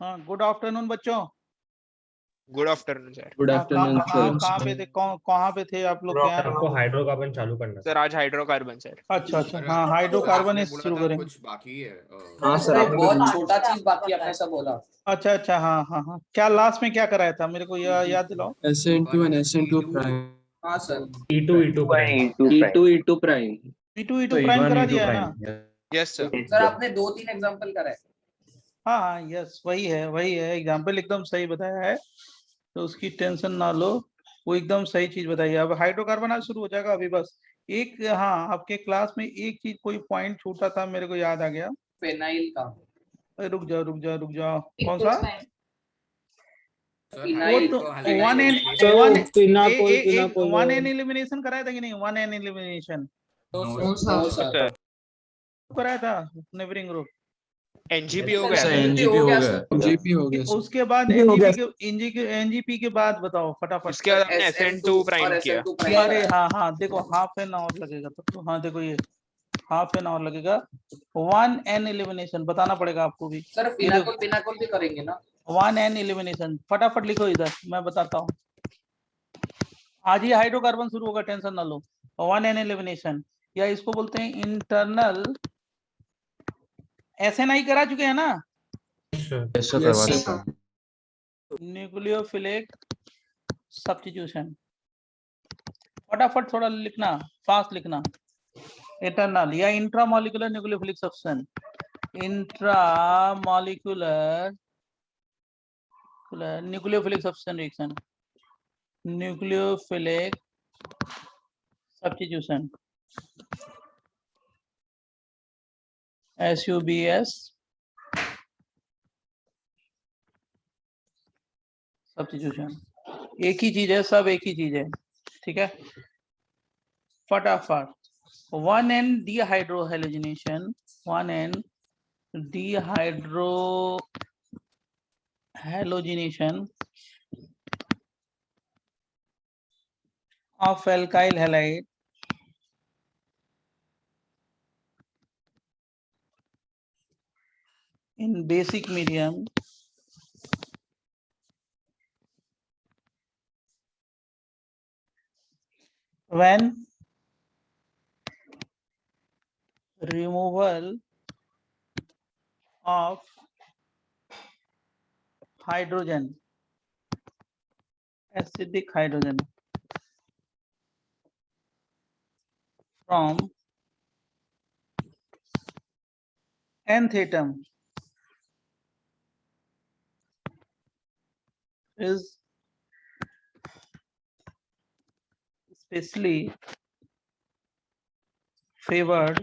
हाँ, good afternoon बच्चों। Good afternoon sir. Good afternoon कहाँ पे थे, कहाँ पे थे आप लोग? क्या आपको हाइड्रोकार्बन चालू करना सर आज हाइड्रोकार्बन सर। अच्छा अच्छा, हाँ हाइड्रोकार्बन शुरू करेंगे। कुछ बाकी है। हाँ सर, आपने बहुत छोटा चीज बाकी आपने सब बोला। अच्छा अच्छा, हाँ हाँ हाँ, क्या लास्ट में क्या कराया था मेरे को याद दिलाओ। SN2 and SN2 prime, हाँ sir, E2 prime E2 prime, E2 prime करा दिया है ना? Yes sir. सर आपने 2-3 एग्जांपल कराए। हाँ हाँ यस, वही है एग्जाम्पल एकदम सही बताया है, तो उसकी टेंशन ना लो, वो एकदम सही चीज बताई है। अब हाइड्रोकार्बन आज शुरू हो जाएगा अभी बस एक। हाँ, आपके क्लास में एक चीज कोई पॉइंट छूटा था, मेरे को याद आ गया। फिनाइल का। अरे रुक जाओ, कौन सा? वो फिनाइल तो को one N one N elimination कराया था कि नहीं? वन एन एलिमिनेशन सर कराया था नेबरिंग ग्रुप। एनजीपी हो सर गया। NGP हो गया, NGP हो गया सर। उसके बाद एनजीपी के बाद बताओ फटाफट। उसके बाद हमने SN2 प्राइम किया। अरे हाँ हाँ, देखो हाफ एन आवर लगेगा तब तो। हाँ देखो, ये हाफ एन आवर लगेगा। वन एन एलिमिनेशन बताना पड़ेगा आपको भी। सर पिनाकोल भी करेंगे ना? वन एन एलिमिनेशन फटाफट लिखो इधर, मैं बताता हूँ। आज ही हाइड्रोकार्बन शुरू होगा, टेंशन ना लो। वन एन एलिमिनेशन, या इसको बोलते हैं इंटरनल। SNI करा चुके हैं ना? Yes sir. Nucleophilic substitution. फटाफट थोड़ा लिखना, फास्ट लिखना। इंटरनल या intramolecular nucleophilic substitution, intramolecular nucleophilic substitution reaction, nucleophilic substitution, SUBS substitution. एक ही चीज है, सब एक ही चीज है, ठीक है। फटाफट, one N dehydrohalogenation, one N dehydrohalogenation of alkyl halide in basic medium when removal of hydrogen, acidic hydrogen from nth atom is especially favored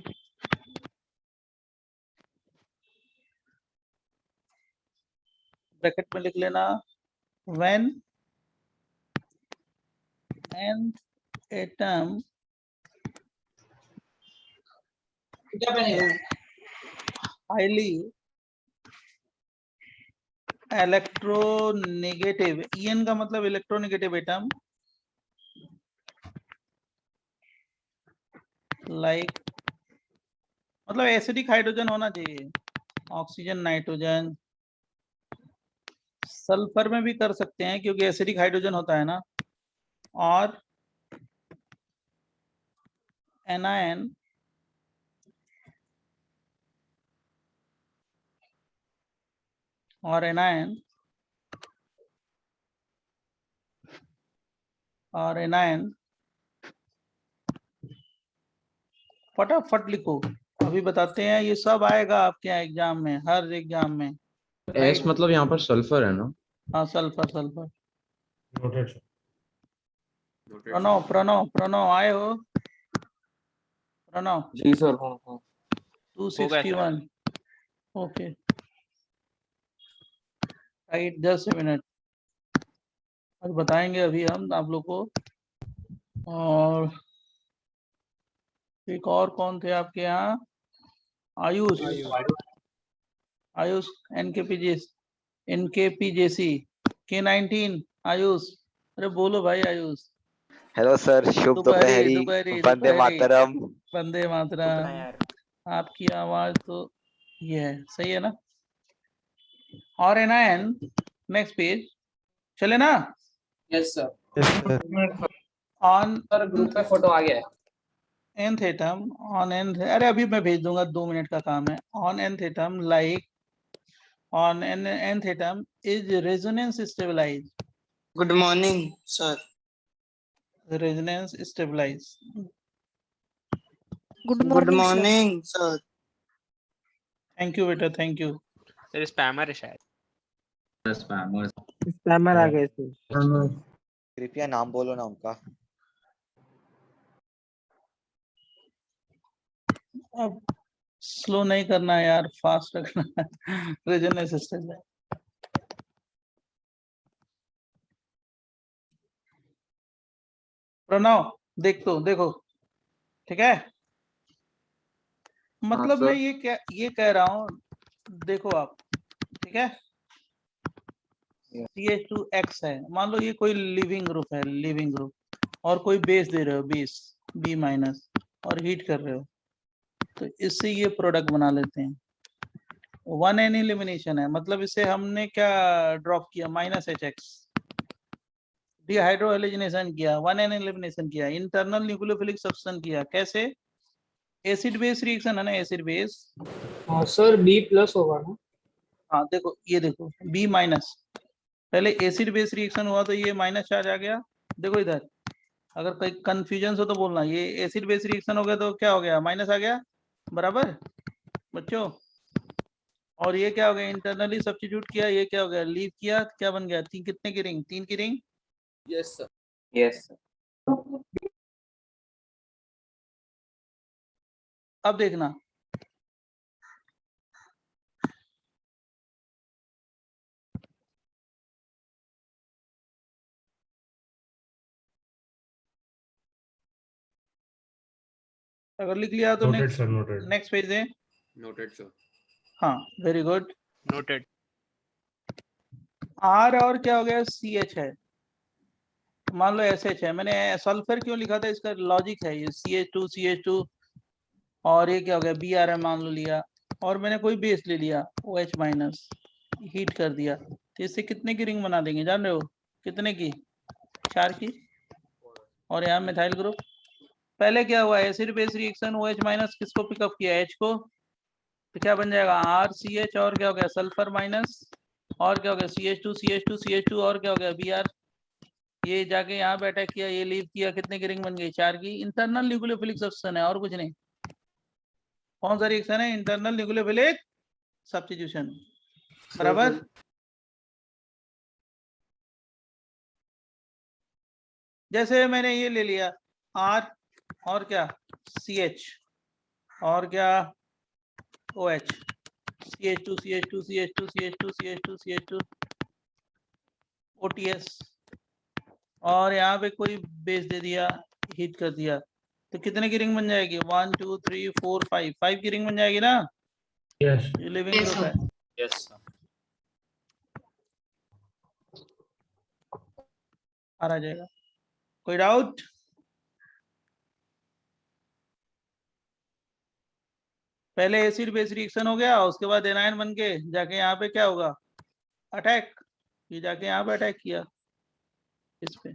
bracket में लिख लेना, when nth atom is highly electronegative. EN का मतलब electronegative atom, like मतलब acidic hydrogen होना चाहिए। Oxygen, nitrogen, sulphur में भी कर सकते हैं क्योंकि एसिडिक हाइड्रोजन होता है ना। और एनायन और एनायन और एनायन फटाफट लिखो, अभी बताते हैं। ये सब आएगा आपके यहाँ एग्जाम में, हर एग्जाम में। S मतलब यहाँ पर सल्फर है ना? हाँ सल्फर। Noted sir. प्रणव आए हो? प्रणव जी सर। हाँ हाँ 261 ओके, राइट, 10 मिनट और बताएंगे अभी हम आप लोग को। और एक और कौन थे आपके यहाँ? आयुष NKPJC K19 आयुष, अरे बोलो भाई आयुष। हेलो सर, शुभ दोपहरी, वंदे मातरम। वंदे मातरम। आपकी आवाज तो ये है, सही है ना? और एनायन नेक्स्ट पेज चले ना yes sir on sir group पे फोटो आ गया है nth atom on nth अरे अभी मैं भेज दूंगा 2 मिनट का काम है on nth atom like on nth atom is resonance stabilized Good morning, sir. resonance stabilized Good morning, sir. thank you beta thank you sir spammer है शायद। स्पैमर आ गए थे कृपया नाम बोलो ना उनका। अब स्लो नहीं करना है यार फास्ट रखना है resonance stabilized प्रणव देखो ठीक है मतलब मैं ये कह रहा हूँ देखो आप ठीक है CH2X है मान लो ये कोई लिविंग ग्रुप है लिविंग ग्रुप और कोई बेस दे रहे हो बेस B माइनस और हीट कर रहे हो तो इससे ये प्रोडक्ट बना लेते हैं 1n एलिमिनेशन है मतलब इसे हमने क्या ड्रॉप किया -HX डिहाइड्रोहेलोजिनेशन किया 1n एलिमिनेशन किया इंटरनल न्यूक्लियोफिलिक सब्सटेंस किया कैसे एसिड बेस रिएक्शन है ना एसिड बेस सर B+ होगा ना हाँ देखो ये देखो B माइनस पहले एसिड बेस रिएक्शन हुआ तो ये माइनस चार्ज आ गया देखो इधर अगर कोई कंफ्यूजन हो तो बोलना ये एसिड बेस रिएक्शन हो गया तो क्या हो गया माइनस आ गया बराबर बच्चों और ये क्या हो गया इंटरनली सब्स्टिट्यूट किया ये क्या हो गया लीव किया क्या बन गया कितने की रिंग 3 की ring yes sir yes sir अब देखना अगर लिख लिया तो Noted, sir. Noted. Next page है Noted, sir. हाँ वेरी गुड नोटेड। R और क्या हो गया CH है मान लो SH है मैंने सल्फर क्यों लिखा था इसका लॉजिक है ये CH2 और ये क्या हो गया Br है मान लो लिया और मैंने कोई बेस ले लिया OH माइनस हीट कर दिया तो इससे कितने की रिंग बना देंगे जान रहे हो कितने की 4 की और यहाँ मिथाइल ग्रुप पहले क्या हुआ acid base reaction OH minus किसको पिकअप किया H को तो क्या बन जाएगा RCH और क्या हो गया सल्फर माइनस और क्या हो गया CH2 और क्या हो गया Br ये जाके यहाँ पे अटैक किया ये लीव किया कितने की रिंग बन गई 4 की इंटरनल न्यूक्लियोफिलिक सब्स्टिट्यूशन है और कुछ नहीं कौन सा रिएक्शन है इंटरनल न्यूक्लियोफिलिक सब्स्टिट्यूशन बराबर जैसे मैंने ये ले लिया R और क्या CH और क्या OH CH2 OTS और यहाँ पे कोई बेस दे दिया हीट कर दिया तो कितने की रिंग बन जाएगी 1 2 3 4 5 की रिंग बन जाएगी ना Yes. ये लिविंग ग्रुप है यस सर आ जाएगा कोई डाउट पहले एसिड बेस रिएक्शन हो गया उसके बाद एनायन बन के जाके यहाँ पे क्या होगा अटैक ये जाके यहाँ पे अटैक किया इस पे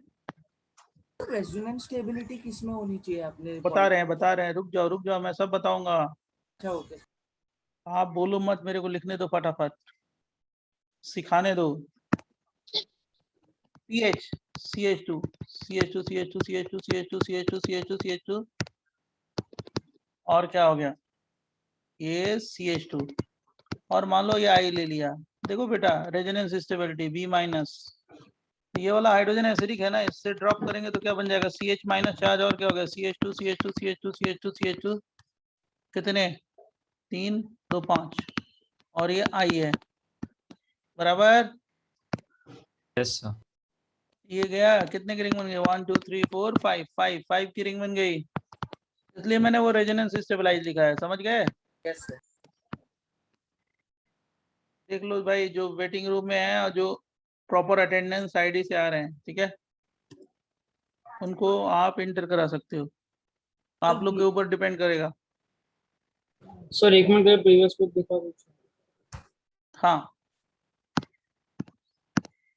रेजोनेंस स्टेबिलिटी किसमें होनी चाहिए आपने बता रहे हैं रुक जाओ मैं सब बताऊंगा अच्छा ओके आप बोलो मत मेरे को लिखने दो फटाफट सिखाने दो pH CH2 और क्या हो गया ये CH2 और मान लो ये I ले लिया देखो बेटा रेजोनेंस स्टेबिलिटी B माइनस ये वाला हाइड्रोजन एसिडिक है ना इससे ड्रॉप करेंगे तो क्या बन जाएगा CH माइनस चार्ज और क्या हो गया CH2 कितने 3 2 5 और ये I है बराबर Yes, sir. ये गया कितने की रिंग बन गई 1 2 3 4 5 की रिंग बन गई इसलिए मैंने वो रेजोनेंस स्टेबलाइज लिखा है समझ गए यस सर देख लो भाई जो वेटिंग रूम में है और जो प्रॉपर अटेंडेंस आईडी से आ रहे हैं ठीक है उनको आप इंटर करा सकते हो आप लोग के ऊपर डिपेंड करेगा सर एक मिनट प्रीवियस पेज दिखा दो हाँ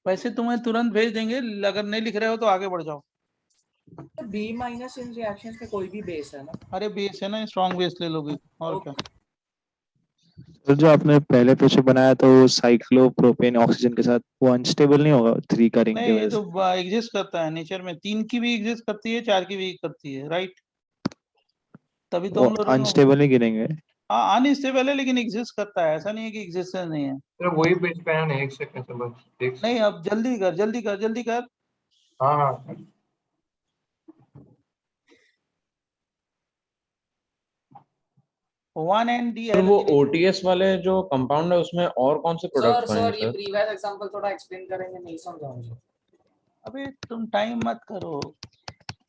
वैसे तुम्हें तुरंत भेज देंगे, अगर नहीं लिख रहे हो तो आगे बढ़ जाओ। B माइनस इन रिएक्शंस के कोई भी बेस है ना? अरे बेस है ना, स्ट्रॉन्ग बेस ले लोगे और क्या। तो जो आपने पहले प्रेशर बनाया था वो साइक्लोप्रोपेन ऑक्सीजन के साथ, वो अनस्टेबल नहीं होगा 3 का रिंग की नहीं, ये वजह तो से? एग्जिस्ट करता है नेचर में, 3 की भी एग्जिस्ट करती है, 4 की भी करती है, राइट। तभी तो वो हम लोग अनस्टेबल नहीं गिनेंगे? हाँ अनस्टेबल है लेकिन एग्जिस्ट करता है, ऐसा नहीं है कि एग्जिस्टेंस नहीं है। सर वही पेज पे है ना, एक सेकंड से बस एक नहीं सेकंड। अब जल्दी कर, जल्दी कर, जल्दी कर। हाँ हाँ। वन एंड डी सर वो ओटीएस वाले जो कंपाउंड है उसमें और कौन से प्रोडक्ट्स सर बने सर ये सर? प्रीवियस एग्जांपल थोड़ा एक्सप्लेन करेंगे, नहीं समझा मुझे। अबे तुम टाइम मत करो।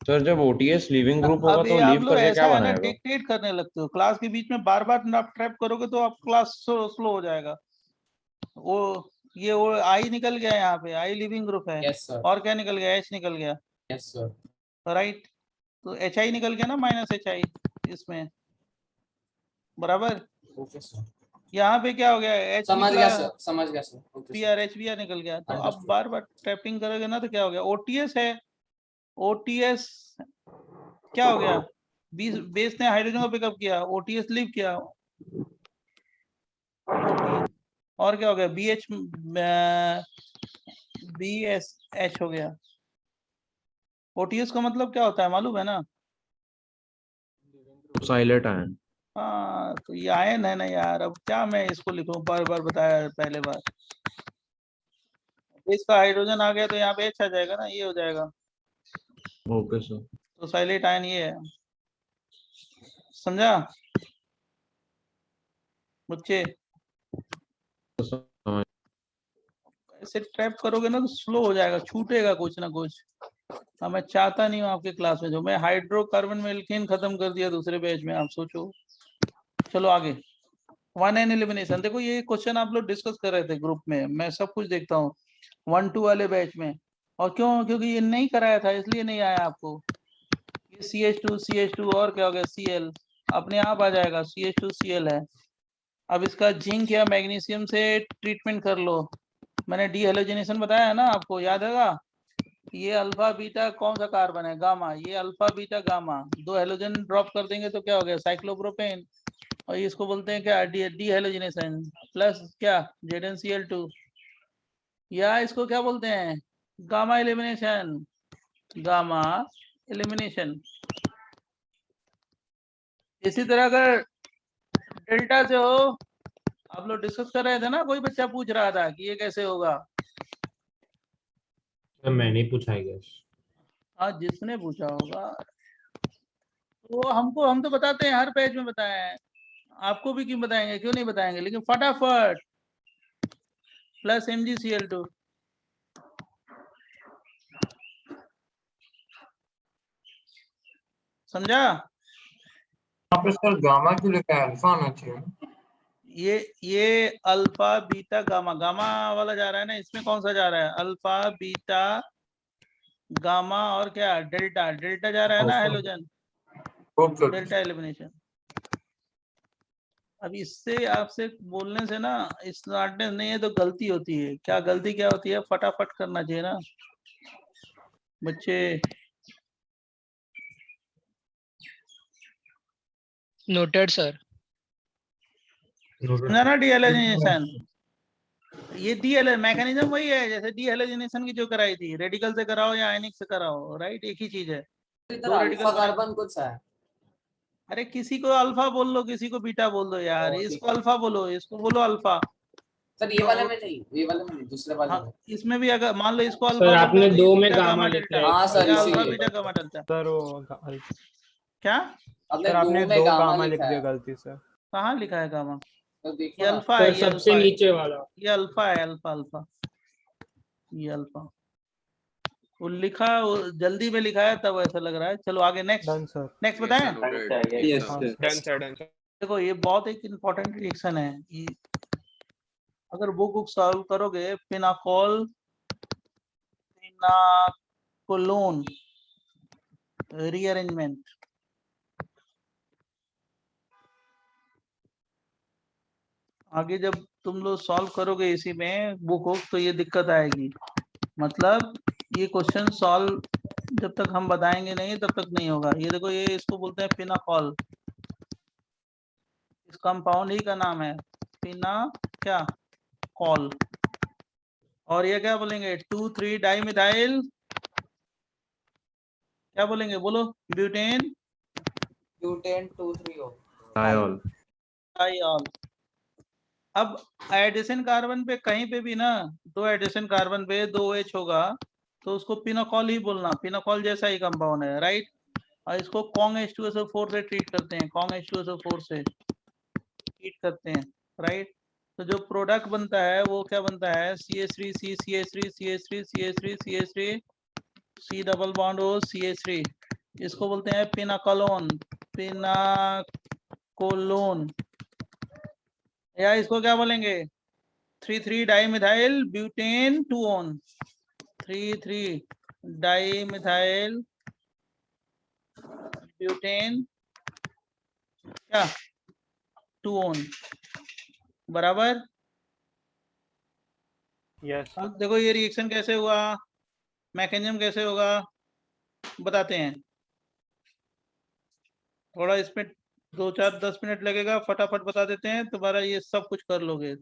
सर जब ओटीएस लीविंग ग्रुप होगा अबे तो आप लीव लोग करके ऐसा क्या है ना, बनाएगा? डिक्टेट करने लगते हो क्लास के बीच में, बार बार आप ट्रैप करोगे तो आप क्लास स्लो हो जाएगा। वो ये वो आई निकल गया यहाँ पे, आई लिविंग ग्रुप है। यस सर, और क्या निकल गया, एच निकल गया, यस सर। राइट। तो एच आई निकल गया ना, माइनस एच आई इसमें, बराबर। ओके सर, यहाँ पे क्या हो गया, एच समझ निकला, गया सर, समझ गया sir. Okay P sir, R H B R निकल गया। तो अब Understood. बार बार ट्रैपिंग करोगे ना तो क्या हो गया, ओटीएस है। ओटीएस क्या हो गया, बेस ने हाइड्रोजन को पिकअप किया, ओटीएस लीव किया, OTS और क्या हो गया, B H B S H हो गया। ओटीएस का मतलब क्या होता है मालूम है ना? Silent ion. हाँ तो ये आयन है ना यार, अब क्या मैं इसको लिखूं, बार बार बताया पहले बार। इसका हाइड्रोजन आ गया तो यहाँ पे एच आ जाएगा ना, ये हो जाएगा। Okay sir. तो साइलेंट आयन ये है, समझा बच्चे? समझ। ऐसे ट्रैप करोगे ना तो स्लो हो जाएगा, छूटेगा कुछ ना कुछ। हाँ मैं चाहता नहीं हूँ आपके क्लास में, जो मैं हाइड्रोकार्बन में एल्केन खत्म कर दिया दूसरे बैच में, आप सोचो। चलो आगे, वन एन एलिमिनेशन। देखो ये क्वेश्चन आप लोग डिस्कस कर रहे थे ग्रुप में, मैं सब कुछ देखता हूँ 1-2 वाले बैच में। और क्यों, क्योंकि ये नहीं कराया था इसलिए नहीं आया आपको। ये CH2 और क्या हो गया, Cl अपने आप आ जाएगा, CH2Cl है। अब इसका जिंक या मैग्नीशियम से ट्रीटमेंट कर लो। मैंने डी हेलोजिनेशन बताया है ना आपको, याद होगा। ये अल्फा बीटा कौन सा कार्बन है, गामा, ये alpha beta gamma, 2 halogen drop कर देंगे तो क्या हो गया, साइक्लोप्रोपेन। और इसको बोलते हैं क्या, डी हेलोजिनेशन प्लस क्या, ZnCl2। या इसको क्या बोलते हैं, गामा एलिमिनेशन, गामा एलिमिनेशन। इसी तरह अगर डेल्टा से हो, आप लोग डिस्कस कर रहे थे ना, कोई बच्चा पूछ रहा था कि ये कैसे होगा। मैंने पूछा है गैस। हाँ जिसने पूछा होगा वो हमको, हम तो बताते हैं, हर पेज में बताए हैं। आपको भी क्यों बताएंगे, क्यों नहीं बताएंगे, लेकिन फटाफट प्लस MgCl2। समझा? यहाँ पे सर गामा क्यों लिखा है, अल्फा आना चाहिए। ये अल्फा बीटा गामा, गामा वाला जा रहा है ना, इसमें कौन सा जा रहा है, अल्फा बीटा गामा और क्या, डेल्टा, डेल्टा जा रहा है ना हेलोजन, डेल्टा एलिमिनेशन। अब इससे आपसे बोलने से ना, स्मार्टनेस नहीं है तो गलती होती है। क्या गलती क्या होती है, फटाफट करना चाहिए ना बच्चे। Noted sir. समझा ना, डीहेलोजिनेशन। ये डी मैकेनिज्म वही है जैसे डीहेलोजिनेशन की जो कराई थी, रेडिकल से कराओ या आयनिक से कराओ, राइट, एक ही चीज है। इधर अल्फा कार्बन कुछ है। अरे किसी को अल्फा बोल लो, किसी को बीटा बोल दो यार, इसको अल्फा बोलो, इसको बोलो अल्फा। सर ये वाले में नहीं, ये वाले में नहीं, दूसरे वाले में। हाँ इसमें भी अगर मान लो इसको सर अल्फा बोल आपने रहे हो, तो दो ये में बीटा गामा गामा लिखा डेल्टा, है। हाँ सर, या अल्फा इसीलिए। Beta gamma delta. सर वो क्या सर आपने दो गामा लिख दिया गलती से। कहाँ लिखा है गामा, तो ये देखो ना। अल्फा है, सर ये सबसे अल्फा है, नीचे वाला। ये अल्फा है, अल्फा अल्फा, ये अल्फा। वो लिखा, वो जल्दी में लिखा है तब ऐसा लग रहा है। चलो आगे, नेक्स्ट, डन सर। नेक्स्ट बताएं। Yes sir. Done sir, done sir. देखो ये बहुत एक इम्पोर्टेंट रिएक्शन है। ये अगर बुक सॉल्व करोगे, फिनाकोल फिनाकोलोन रीअरेंजमेंट, आगे जब तुम लोग सॉल्व करोगे इसी में बुक हो तो ये दिक्कत आएगी। मतलब ये क्वेश्चन सॉल्व जब तक हम बताएंगे नहीं तब तक नहीं होगा। ये देखो, ये इसको बोलते हैं पिनाकॉल, इस कंपाउंड ही का नाम है पिना क्या कॉल। और ये क्या बोलेंगे, 2,3 डाइमिथाइल क्या बोलेंगे, बोलो, butane butane 2,3O। Thiol. Diol. अब एडिशन कार्बन पे कहीं पे भी ना, दो एडिशन कार्बन पे 2H होगा तो उसको पिनाकॉल ही बोलना, पिनाकॉल जैसा ही कंपाउंड है, राइट। और इसको कॉन्ग H2SO4 से ट्रीट करते हैं, कॉन्ग H2SO4 से ट्रीट करते हैं, राइट। तो जो प्रोडक्ट बनता है वो क्या बनता है, CH3 C CH3 CH3 CH3 CH3 C double bond O CH3, इसको बोलते हैं पिनाकोलोन, पिनाकोलोन। या इसको क्या बोलेंगे, 3,3 dimethyl butane 2-on, 3,3 dimethyl butane क्या 2-on, बराबर। यस अब देखो ये रिएक्शन कैसे हुआ, मैकेनिज्म कैसे होगा बताते हैं। थोड़ा इसमें 2-4-10 मिनट लगेगा, फटाफट बता देते हैं, तुम्हारा ये सब कुछ कर लोगे,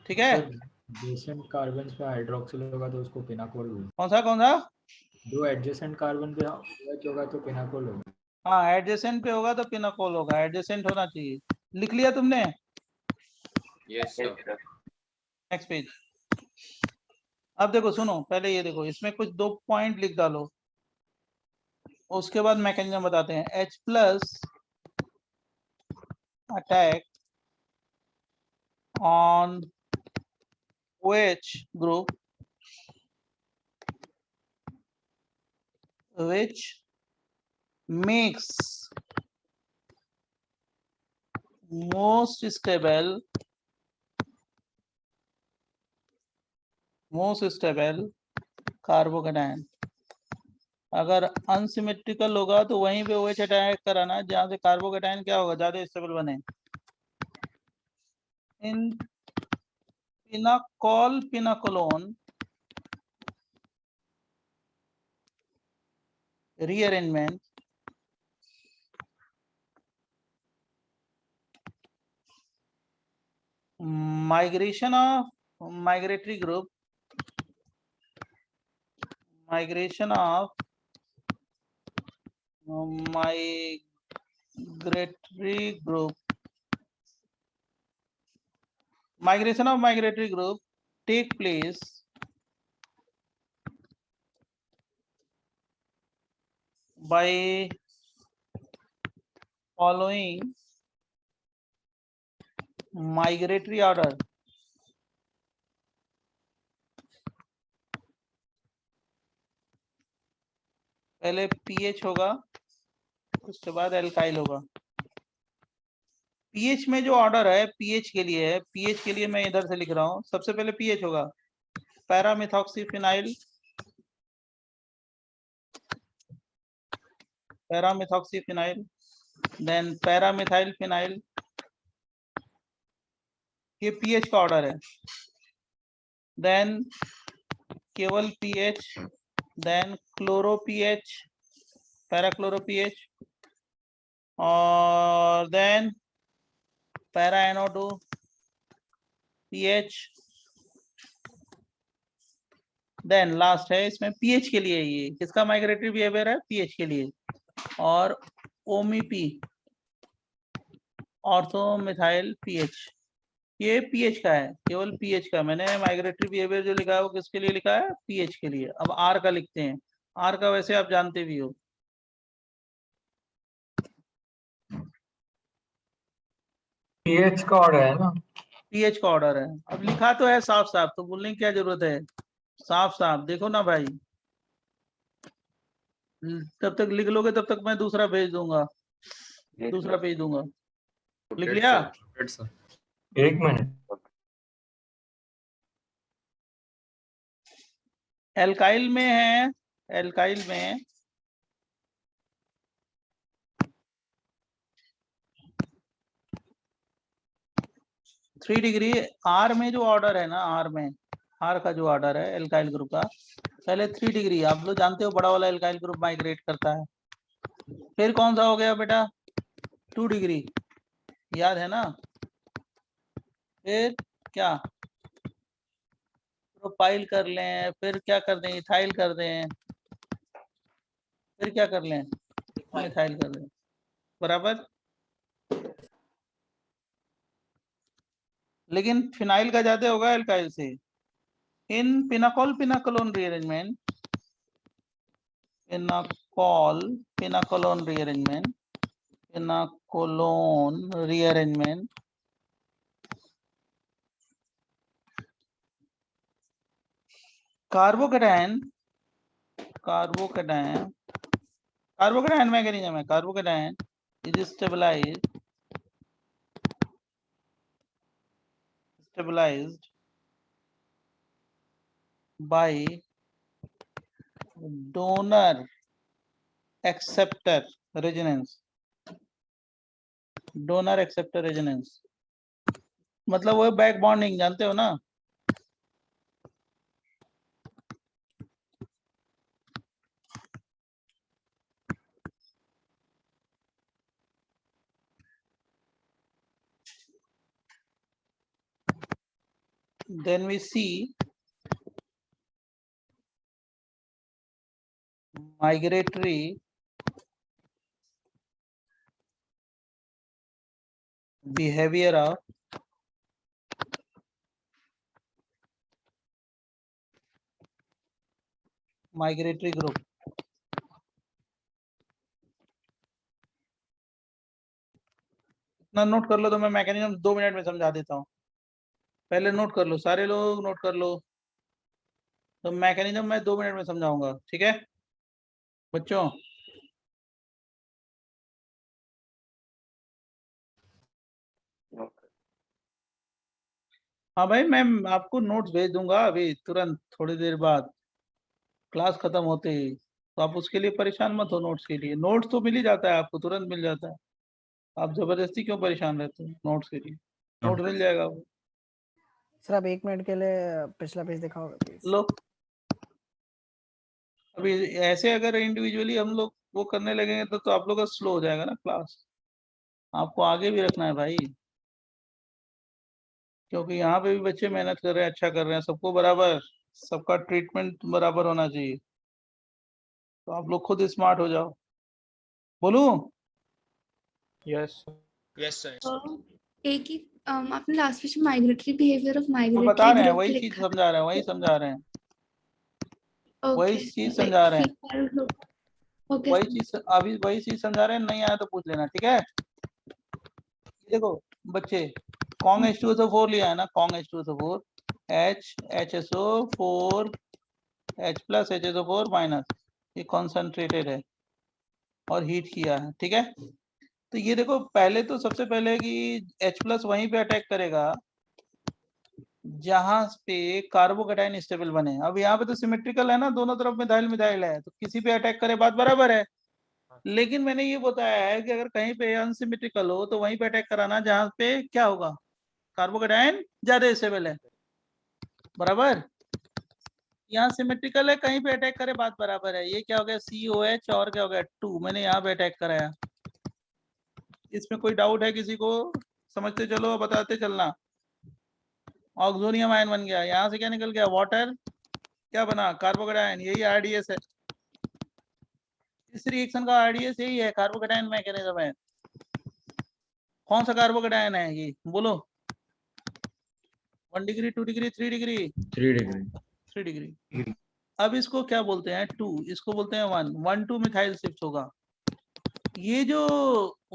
ठीक है। एडजेसेंट कार्बन पे हाइड्रोक्सिल होगा तो उसको पिनाकोल बोलते कौन सा हैं। जो एडजेसेंट कार्बन पे OH होगा तो पिनाकोल होगा। हाँ, एडजेसेंट पे होगा तो पिनाकोल होगा, एडजेसेंट होना चाहिए। लिख लिया तुमने, यस सर। Next page. अब देखो सुनो, पहले ये देखो, इसमें कुछ 2 पॉइंट लिख डालो, उसके बाद मैकेनिज्म बताते हैं। H+ attack on OH group which makes most stable carbocation. अगर अनसिमेट्रिकल होगा तो वहीं पे OH अटैक कराना जहां से कार्बोकेटायन क्या होगा, ज्यादा स्टेबल बने। इन pinacol पिनाकोलोन rearrangement migration of migratory group migration of migratory group take place by following migratory order। पहले pH होगा, उसके बाद एल्काइल होगा। pH में जो ऑर्डर है pH के लिए है, pH के लिए मैं इधर से लिख रहा हूं। सबसे पहले pH होगा पैरामिथॉक्सीफिनाइल, देन पैरामिथाइल फिनाइल, ये pH का ऑर्डर है। देन केवल pH, then chloro pH, parachloro pH, और then para NO2 pH, then last है इसमें pH के लिए, ये किसका माइग्रेटरी बिहेवियर है, pH के लिए। और OMP ऑर्थो मिथाइल pH, ये pH का है, केवल pH का। मैंने माइग्रेटरी बिहेवियर जो लिखा है वो किसके लिए लिखा है, pH के लिए। अब R का लिखते हैं, R का वैसे आप जानते भी हो, पीएच का ऑर्डर है ना, pH का ऑर्डर है। अब लिखा तो है साफ साफ, तो बोलने की क्या जरूरत है, साफ साफ देखो ना भाई। तब तक लिख लोगे तब तक मैं दूसरा भेज दूंगा, दूसरा पेज दूंगा। लिख लिया, एक मिनट। एल्काइल में है, एल्काइल में 3 डिग्री। R में जो ऑर्डर है ना, R में हार का जो ऑर्डर है एल्काइल ग्रुप का, पहले 3 डिग्री आप लोग जानते हो, बड़ा वाला एल्काइल ग्रुप माइग्रेट करता है। फिर कौन सा हो गया बेटा 2 डिग्री, याद है ना। फिर क्या प्रोपाइल कर लें, फिर क्या कर दें इथाइल कर दें, फिर क्या कर लें मिथाइल कर दें, बराबर। लेकिन फिनाइल का ज्यादा होगा एल्काइल से। In pinacol pinacolone rearrangement, pinacolone rearrangement carbocation mechanism है। Carbocation is stabilized by donor acceptor resonance। मतलब वो बैक बॉन्डिंग जानते हो ना। Then we see migratory behavior of migratory group। इतना नोट कर लो तो मैं मैकेनिज्म 2 मिनट में समझा देता हूँ। पहले नोट कर लो, सारे लोग नोट कर लो, तो मैकेनिज्म मैं 2 मिनट में समझाऊंगा, ठीक है बच्चों। हाँ भाई, मैं आपको नोट्स भेज दूंगा अभी तुरंत, थोड़ी देर बाद क्लास खत्म होते ही, तो आप उसके लिए परेशान मत हो। नोट्स के लिए नोट्स तो मिल ही जाता है आपको, तुरंत मिल जाता है। आप जबरदस्ती क्यों परेशान रहते हो नोट्स के लिए, नोट मिल जाएगा वो। सर आप 1 मिनट के लिए पिछला पेज दिखाओगे प्लीज। लो अभी ऐसे अगर इंडिविजुअली हम लोग वो करने लगेंगे तो आप लोग का स्लो हो जाएगा ना क्लास। आपको आगे भी रखना है भाई, क्योंकि यहाँ पे भी बच्चे मेहनत कर रहे हैं, अच्छा कर रहे हैं, सबको बराबर, सबका ट्रीटमेंट बराबर होना चाहिए। तो आप लोग खुद स्मार्ट हो जाओ। बोलूं? Yes sir. एक ही आपने लास्ट में माइग्रेटरी बिहेवियर ऑफ वो माइग्रेटरी बता रहे हैं, ग्रुप वही चीज लिखा समझा रहे हैं, वही समझा रहे हैं, वही ओके चीज समझा रहे हैं, ओके वही चीज अभी वही चीज समझा रहे हैं। नहीं आया तो पूछ लेना, ठीक है। देखो बच्चे, कॉन्ग H2SO4 लिया है ना, Kong H2SO4 HHSO4 H plus HSO4 minus, ये कॉन्सेंट्रेटेड है और हीट किया है, ठीक है। तो ये देखो, पहले तो सबसे पहले कि H प्लस वहीं पे अटैक करेगा जहां पे कार्बोकैटायन स्टेबल बने। अब यहाँ पे तो सिमेट्रिकल है ना, दोनों तरफ मिथाइल मिथाइल है, तो किसी पे अटैक करे बात बराबर है। लेकिन मैंने ये बताया है कि अगर कहीं पे अनसिमेट्रिकल हो तो वहीं पे अटैक कराना जहां पे क्या होगा, कार्बोकैटायन ज्यादा स्टेबल है, बराबर। यहाँ सिमेट्रिकल है, कहीं पे अटैक करे बात बराबर है। ये क्या हो गया COH और क्या हो गया 2, मैंने यहाँ पे अटैक कराया। इसमें कोई डाउट है किसी को? समझते चलो, बताते चलना। ऑक्सोनियम आयन बन गया, यहाँ से क्या निकल गया वाटर, क्या बना कार्बोकैटायन, यही RDS है। इस रिएक्शन का RDS यही है, कार्बोकैटायन मैकेनिज्म है। कौन सा कार्बोकैटायन है ये बोलो? 1 डिग्री 2 डिग्री 3 डिग्री 3 डिग्री। अब इसको क्या बोलते हैं 2, इसको बोलते हैं 1 2 मिथाइल शिफ्ट होगा। ये जो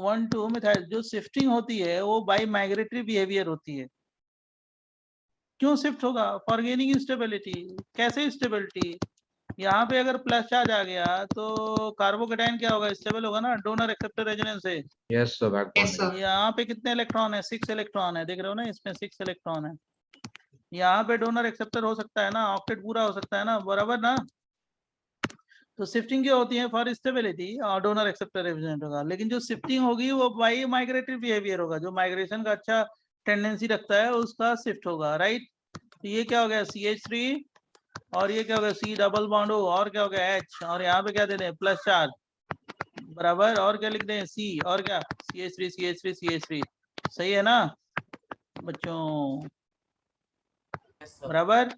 1 2 मिथाइल जो शिफ्टिंग होती है वो बाय माइग्रेटरी बिहेवियर होती है। क्यों शिफ्ट होगा? For gaining stability. कैसे स्टेबिलिटी? यहाँ पे अगर प्लस चार्ज आ गया तो कार्बोकैटायन क्या होगा, स्टेबल होगा ना, डोनर एक्सेप्टर रेजोनेंस से। Yes sir, back bonding. यहाँ पे कितने इलेक्ट्रॉन है? 6 इलेक्ट्रॉन है, देख रहे हो ना, इसमें 6 इलेक्ट्रॉन है। यहाँ पे डोनर एक्सेप्टर हो सकता है ना, ऑक्टेट पूरा हो सकता है ना, बराबर ना। तो शिफ्टिंग क्या होती है? फॉर स्टेबिलिटी और डोनर एक्सेप्टर रिप्रेजेंट होगा। लेकिन जो शिफ्टिंग होगी वो बाई माइग्रेटरी बिहेवियर होगा, जो माइग्रेशन का अच्छा टेंडेंसी रखता है उसका शिफ्ट होगा, राइट। तो ये क्या हो गया CH3 और ये क्या हो गया C डबल बॉन्ड O और क्या हो गया H और यहाँ पे क्या दे दें प्लस चार्ज बराबर और क्या लिख दें C और क्या CH3 CH3 CH3 सही है ना बच्चों बराबर।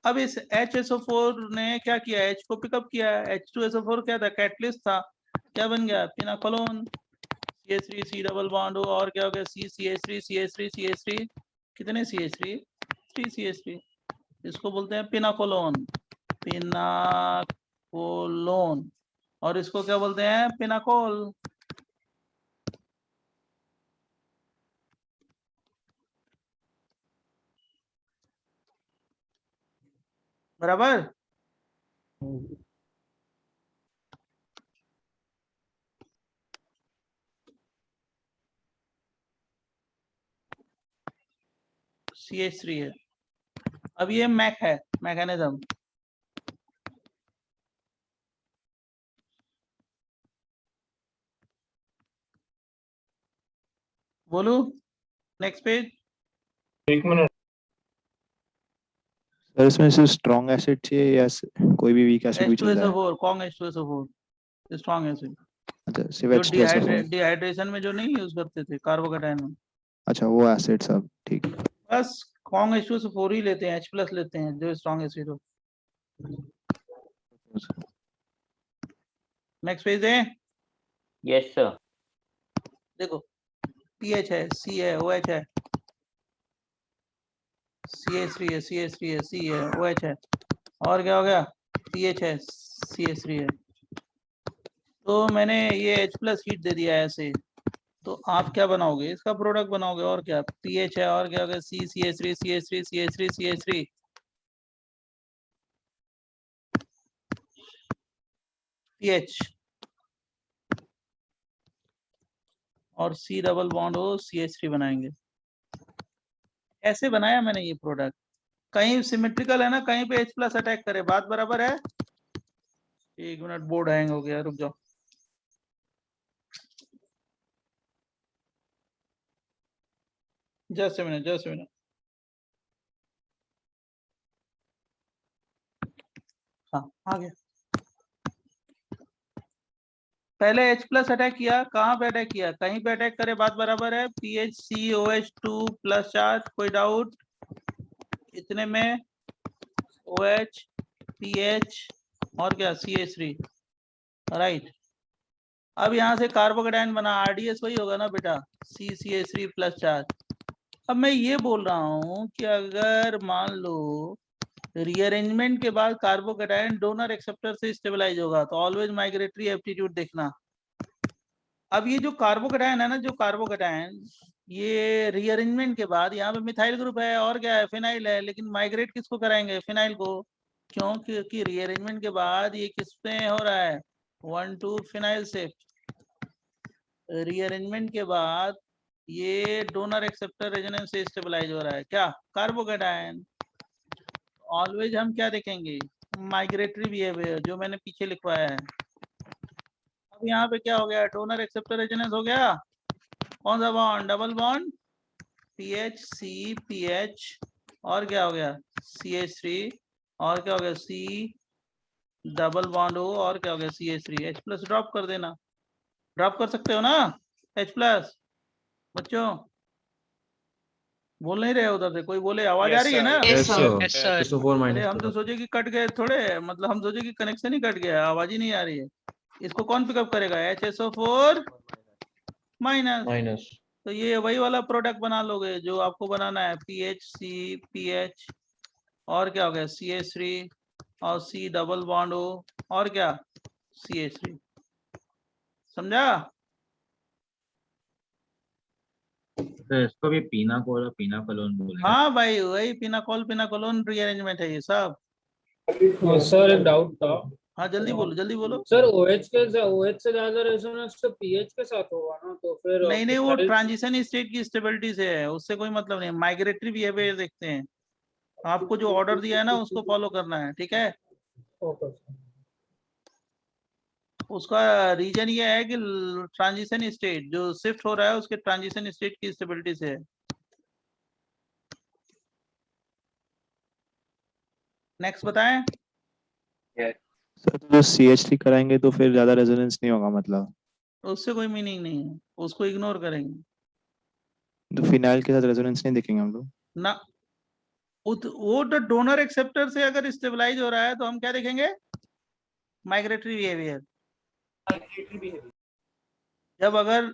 अब इस HSO4 ने क्या किया H को पिकअप किया H2SO4 क्या था कैटलिस्ट था क्या बन गया पिनाकोलोन CH3 C double bond O और क्या हो गया C CH3 CH3 CH3 कितने CH3 3 CH3 इसको बोलते हैं पिनाकोलोन पिनाकोलोन और इसको क्या बोलते हैं पिनाकोल बराबर। CH3 है अब ये मैक है मैकेनिज्म बोलू नेक्स्ट पेज। एक मिनट सर इसमें सिर्फ स्ट्रॉन्ग एसिड चाहिए या कोई भी वीक एसिड भी चल रहा है? H2SO4 कौन H2SO4 स्ट्रॉन्ग एसिड अच्छा सिर्फ जो H2SO4। डिहाइड्रेशन में जो नहीं यूज करते थे कार्बोकेटायन में अच्छा वो एसिड सब ठीक है। बस कौन H2SO4 ही लेते हैं H+ लेते हैं जो स्ट्रॉन्ग एसिड हो। नेक्स्ट पेज है यस सर। देखो PH है C है OH है CH3 है CH3 है C है OH है और क्या हो गया PH है CH3 है तो मैंने ये H+ हीट दे दिया है ऐसे तो आप क्या बनाओगे इसका प्रोडक्ट बनाओगे और क्या PH है और क्या हो गया C CH3 CH3 CH3 CH3 PH और C डबल बॉन्ड हो CH3 बनाएंगे। ऐसे बनाया मैंने ये प्रोडक्ट कहीं सिमेट्रिकल है ना कहीं पे H+ अटैक करे बात बराबर है। एक मिनट बोर्ड हैंग हो गया रुक जाओ जस्ट मिनट हाँ आ गया। पहले H+ अटैक किया कहाँ पे अटैक किया कहीं पे अटैक करे बात बराबर है PHCOH2 प्लस चार्ज कोई डाउट इतने में OH PH और क्या CH3 राइट। अब यहाँ से कार्बोकेटायन बना RDS वही होगा ना बेटा CCH3 प्लस चार्ज। अब मैं ये बोल रहा हूँ कि अगर मान लो रीअरेंजमेंट के बाद कार्बोकेटायन डोनर एक्सेप्टर से स्टेबलाइज होगा तो ऑलवेज माइग्रेटरी एप्टीट्यूड देखना। अब ये जो कार्बोकेटायन है ना जो कार्बोकेटायन ये रीअरेंजमेंट के बाद यहाँ पे मिथाइल ग्रुप है और क्या है फिनाइल है लेकिन माइग्रेट किसको कराएंगे फिनाइल को क्यों क्योंकि रीअरेंजमेंट के बाद ये किस पे हो रहा है 1,2 फिनाइल शिफ्ट रीअरेंजमेंट के बाद ये डोनर एक्सेप्टर रेजोनेंस से स्टेबलाइज हो रहा है क्या कार्बोकेटायन। ऑलवेज हम क्या देखेंगे माइग्रेटरी बिहेवियर जो मैंने पीछे लिखवाया है। अब यहाँ पे क्या हो गया डोनर एक्सेप्टर रेजोनेंस हो गया कौन सा bond double bond PH C PH और क्या हो गया CH3 और क्या हो गया C डबल बॉन्ड O और क्या हो गया CH3 H+ ड्रॉप कर देना ड्रॉप कर सकते हो ना H+ बच्चों बोल नहीं रहे उधर से कोई बोले आवाज आ रही है ना yes sir yes sir SO4 अरे माइनस हम तो सोचे कि कट गए थोड़े मतलब हम सोचे कि कनेक्शन ही कट गया आवाज ही नहीं आ रही है। इसको कौन पिकअप करेगा HSO4 माइनस माइनस। तो ये वही वाला प्रोडक्ट बना लोगे जो आपको बनाना है PHC PH और क्या हो गया CH3 और C डबल बॉन्ड O और क्या CH3 समझा। सर इसको भी पीना कोलोन बोलेंगे। हाँ भाई वही पिनाकोलोन रीअरेंजमेंट है ये सब। सर एक डाउट था हाँ जल्दी बोलो सर OH से ज्यादा रेजोनेंस तो पीएच के साथ होगा ना तो फिर नहीं वो मिथाइल- ट्रांजिशन स्टेट की स्टेबिलिटी से है उससे कोई मतलब नहीं माइग्रेटरी बिहेवियर देखते हैं आपको जो ऑर्डर दिया है ना उसको फॉलो करना है ठीक है। Okay sir. उसका रीजन ये है कि ट्रांजिशन स्टेट जो शिफ्ट हो रहा है उसके ट्रांजिशन स्टेट की स्टेबिलिटी से है। नेक्स्ट बताएं। सर तो जो CH3 कराएंगे तो फिर ज्यादा रेजोनेंस नहीं होगा मतलब, उससे कोई मीनिंग नहीं है, उसको इग्नोर करेंगे तो फिनाइल के साथ रेजोनेंस नहीं देखेंगे हम लोग। ना। वो तो डोनर एक्सेप्टर से अगर स्टेबलाइज हो रहा है तो हम क्या देखेंगे, माइग्रेटरी बिहेवियर। जब अगर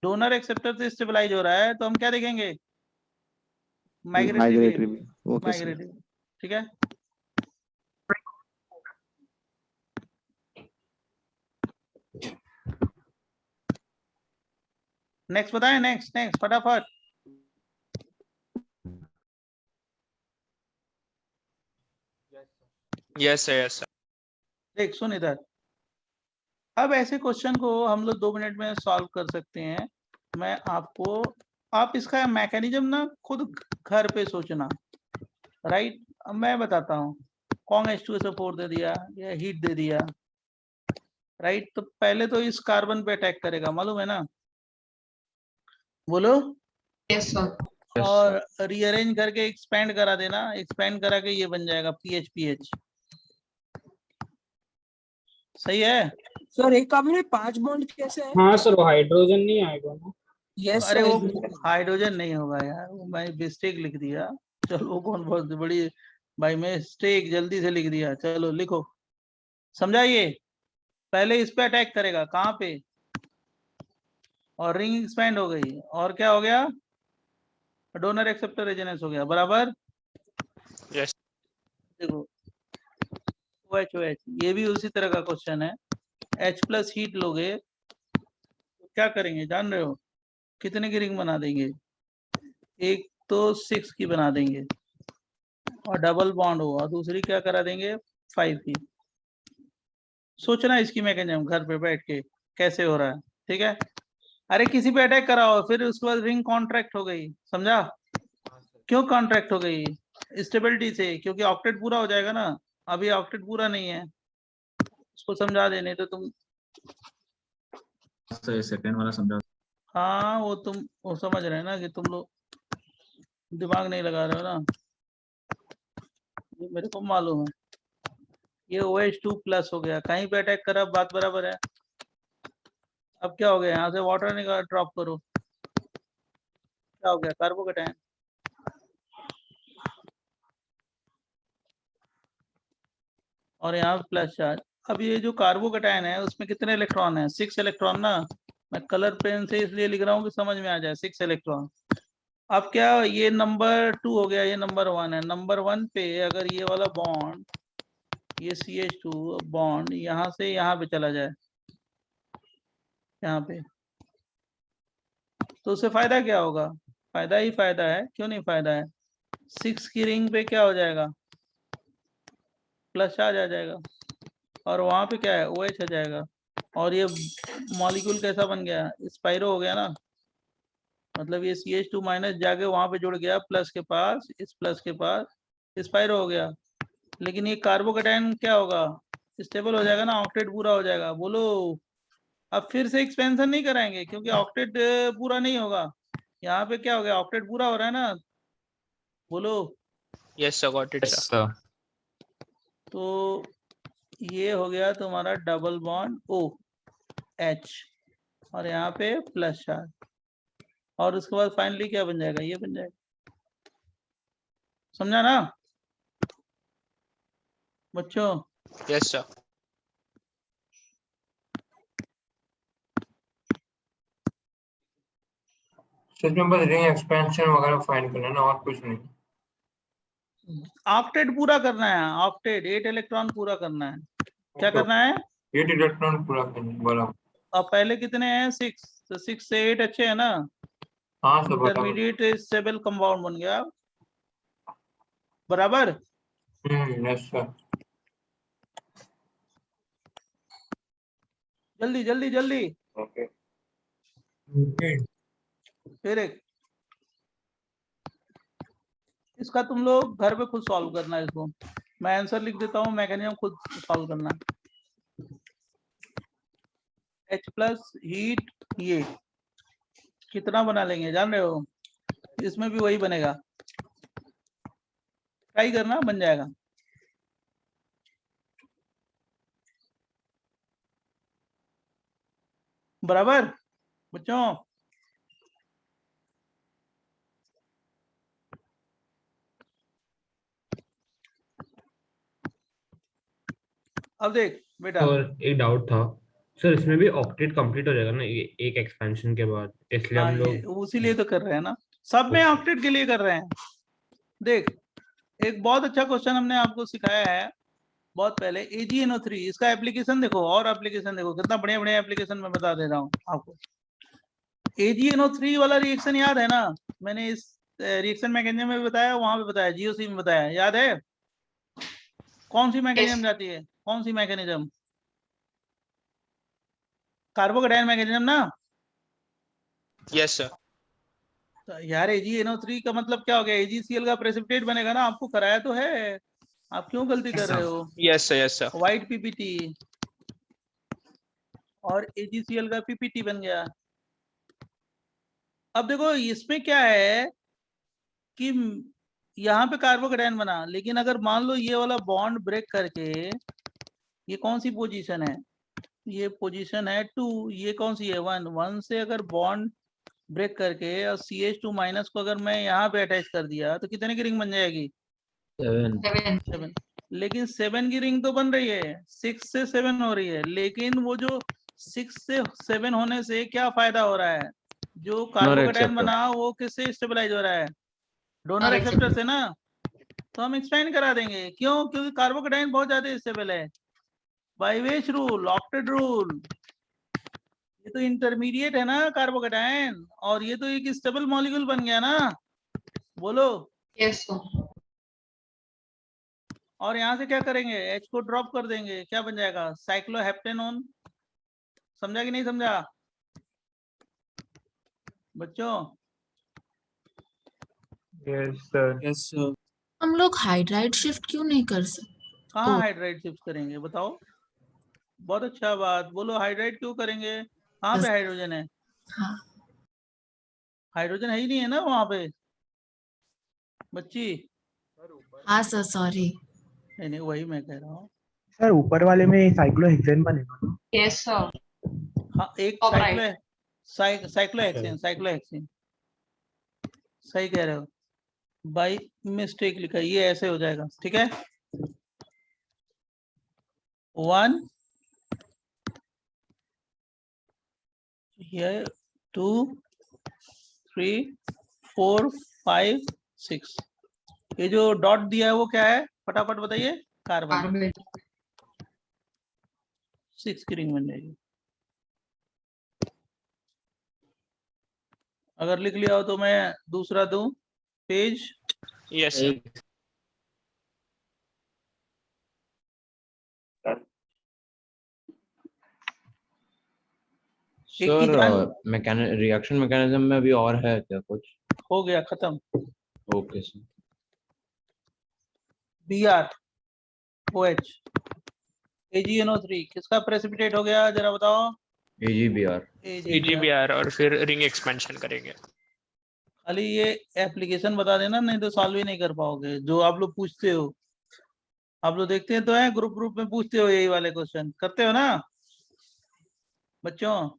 डोनर एक्सेप्टर से स्टेबलाइज हो रहा है तो हम क्या देखेंगे, माइग्रेटरी माइग्रेटरी बिहेवियर। भी ओके सर। माइग्रेटरी, ठीक है। नेक्स्ट बताएं, नेक्स्ट नेक्स्ट फटाफट। Yes sir, yes sir. देख सुन इधर, अब ऐसे क्वेश्चन को हम लोग 2 मिनट में सॉल्व कर सकते हैं। मैं आपको, आप इसका मैकेनिज्म ना खुद घर पे सोचना, राइट। अब मैं बताता हूँ, कॉन्ग H2SO4 दे दिया या हीट दे दिया, राइट। तो पहले तो इस कार्बन पे अटैक करेगा, मालूम है ना, बोलो। Yes sir. और रीअरेंज करके एक्सपेंड करा देना, एक्सपेंड करा के ये बन जाएगा PH। सही है। सर एक काम में 5 बॉन्ड कैसे है? हाँ सर, वो हाइड्रोजन नहीं आएगा ना। यस अरे वो सर। हाइड्रोजन नहीं होगा यार, वो मैं मिस्टेक लिख दिया। चलो वो कौन बहुत बड़ी भाई, मिस्टेक जल्दी से लिख दिया, चलो लिखो। समझाइए, पहले इस पे अटैक करेगा, कहाँ पे, और रिंग एक्सपेंड हो गई, और क्या हो गया, डोनर एक्सेप्टर रेजोनेंस हो गया, बराबर। यस। देखो OH ये भी उसी तरह का क्वेश्चन है। H+ हीट लोगे तो क्या करेंगे जान रहे हो, कितने की रिंग बना देंगे, एक तो 6 की बना देंगे और डबल बॉन्ड हो, और दूसरी क्या करा देंगे 5 की। सोचना इसकी मैकेनिज्म घर पे बैठ के कैसे हो रहा है, ठीक है। अरे किसी पे अटैक कराओ, फिर उसके बाद रिंग कॉन्ट्रैक्ट हो गई, समझा। क्यों कॉन्ट्रैक्ट हो गई, स्टेबिलिटी से, क्योंकि ऑक्टेट पूरा हो जाएगा ना, अभी ऑक्टेट पूरा नहीं है, उसको समझा देने तो तुम। तो सेकंड वाला समझा। हाँ वो तुम वो समझ रहे हैं ना कि तुम लोग दिमाग नहीं लगा रहे हो ना, ये मेरे को मालूम है। ये OH2+ हो गया, कहीं पे अटैक करा, बात बराबर है। अब क्या हो गया, यहाँ से वाटर निकाल, ड्रॉप करो, क्या हो गया, कार्बोकेटायन। और यहाँ प्लस चार्ज। अब ये जो कार्बोकेटायन है उसमें कितने इलेक्ट्रॉन है, 6 इलेक्ट्रॉन ना। मैं कलर पेन से इसलिए लिख रहा हूँ कि समझ में आ जाए, 6 इलेक्ट्रॉन। अब क्या, ये नंबर 2 हो गया, ये नंबर 1 है। नंबर 1 पे अगर ये वाला बॉन्ड, ये CH2 बॉन्ड यहाँ से यहाँ पे चला जाए, यहाँ पे, तो उससे फायदा क्या होगा, फायदा ही फायदा है, क्यों नहीं फायदा है। 6 की रिंग पे क्या हो जाएगा, प्लस चार्ज आ जाएगा, और वहां पे क्या है, OH आ जाएगा। और ये मॉलिक्यूल कैसा बन गया, स्पाइरो हो गया ना, मतलब ये CH2- जाके वहां पे जुड़ गया प्लस के पास, इस प्लस के पास स्पाइरो हो गया। लेकिन ये कार्बोकेटायन क्या होगा, स्टेबल हो जाएगा ना, ऑक्टेट पूरा हो जाएगा, बोलो। अब फिर से एक्सपेंशन नहीं कराएंगे क्योंकि ऑक्टेट पूरा नहीं होगा। यहाँ पे क्या हो गया, ऑक्टेट पूरा हो रहा है ना, बोलो। Yes sir, got it sir. तो ये हो गया तुम्हारा डबल बॉन्ड OH, और यहाँ पे प्लस चार्ज, और उसके बाद फाइनली क्या बन जाएगा, ये बन जाएगा। समझा ना बच्चों। Yes sir. इसमें बस रिंग एक्सपेंशन वगैरह फाइंड करना है ना, और कुछ नहीं। ऑक्टेट पूरा करना है, ऑक्टेट 8 इलेक्ट्रॉन पूरा करना है। क्या करना है, 8 इलेक्ट्रॉन पूरा करना है, बराबर। अब पहले कितने हैं, 6, तो 6 से 8 अच्छे है ना, हाँ सर बराबर। इंटरमीडिएट स्टेबल कंपाउंड बन गया, बराबर। Yes sir. जल्दी जल्दी जल्दी। ओके। फिर एक इसका तुम लोग घर पे खुद सॉल्व करना है, इसको मैं आंसर लिख देता हूँ, मैकेनिज्म खुद सॉल्व करना। H+ हीट, ये कितना बना लेंगे जान रहे हो, इसमें भी वही बनेगा, ट्राई करना, बन जाएगा। बराबर बच्चों? अब देख बेटा, और एक डाउट था सर, इसमें भी ऑक्टेट कंप्लीट हो जाएगा ना एक एक्सपेंशन के बाद, इसलिए हाँ हम ये लोग उसीलिए तो कर रहे हैं ना, सब में ऑक्टेट के लिए कर रहे हैं। देख, एक बहुत अच्छा क्वेश्चन हमने आपको सिखाया है बहुत पहले, AgNO3, इसका एप्लीकेशन देखो, और एप्लीकेशन देखो, कितना बढ़िया बढ़िया एप्लीकेशन मैं बता दे रहा हूँ आपको। AgNO3 वाला रिएक्शन याद है ना, मैंने इस रिएक्शन मैकेनिज्म में भी बताया, वहां पे बताया, GOC में बताया, याद है? कौन सी मैकेनिज्म जाती है, कौन सी मैकेनिज्म? कार्बोकेटायन मैकेनिज्म ना। Yes sir. तो यार AgNO3 का मतलब क्या हो गया? AgCl का प्रेसिपिटेट बनेगा ना, आपको कराया तो है, आप क्यों गलती कर रहे हो? Yes sir, yes sir. White PPT और AgCl का PPT बन गया। अब देखो इसमें क्या है कि यहाँ पे कार्बोकेटायन बना, लेकिन अगर मान लो ये वाला बॉन्ड ब्रेक करके, ये कौन सी पोजीशन है? ये पोजीशन है 2, ये कौन सी है? 1 से अगर बॉन्ड ब्रेक करके और CH2 माइनस को अगर मैं यहाँ पे अटैच कर दिया तो कितने की रिंग बन जाएगी? 7। लेकिन 7 की रिंग तो बन रही है, 6 से 7 हो रही है, लेकिन वो जो 6 से 7 होने से क्या फायदा हो रहा है? जो कार्बोकेटायन बना वो किससे स्टेबलाइज हो रहा है? डोनर एक्सेप्टर से ना। तो हम एक्सपेंड करा देंगे, क्यों? क्योंकि कार्बोकेटायन बहुत ज्यादा स्टेबल है, by which rule, octet rule. ये तो इंटरमीडिएट है ना कार्बोकेटायन, और ये तो एक स्टेबल मॉलिक्यूल बन गया ना, बोलो। यस और यहाँ से क्या करेंगे? H को ड्रॉप कर देंगे, क्या बन जाएगा? साइक्लोहेप्टेनोन। समझा कि नहीं समझा बच्चों? Yes sir. Yes, sir. हम लोग हाइड्राइड शिफ्ट क्यों नहीं कर सकते? कहाँ हाइड्राइड शिफ्ट करेंगे बताओ? बहुत अच्छा बात, बोलो हाइड्राइड क्यों करेंगे? कहाँ पे हाइड्रोजन है? हाँ हाइड्रोजन है ही नहीं है ना वहां पे बच्ची। हाँ सर, सॉरी। नहीं नहीं, वही मैं कह रहा हूँ। सर ऊपर वाले में साइक्लोहेक्सेन बनेगा ना? Yes sir. हाँ, एक Alright. साइक्लोहेक्सेन, साइक्लोहेक्सेन, सही कह रहे हो। बाई मिस्टेक लिखा, ये ऐसे हो जाएगा, ठीक है। 1 ये 2 3 4 5 6, ये जो डॉट दिया है वो क्या है? फटाफट बताइए। कार्बन। 6 की रिंग बन जाएगी। अगर लिख लिया हो तो मैं दूसरा दूं पेज। Yes sir. एक की सर जान रिएक्शन मैकेनिज्म में अभी और है क्या कुछ? हो गया, खत्म। Okay sir. Br OH AgNO3 किसका प्रेसिपिटेट हो गया जरा बताओ? AgBr। EGBR और फिर रिंग एक्सपेंशन करेंगे। खाली ये एप्लीकेशन बता देना, नहीं तो सॉल्व ही नहीं कर पाओगे। जो आप लोग पूछते हो, आप लोग देखते हैं तो है, ग्रुप ग्रुप में पूछते हो यही वाले क्वेश्चन, करते हो ना बच्चों?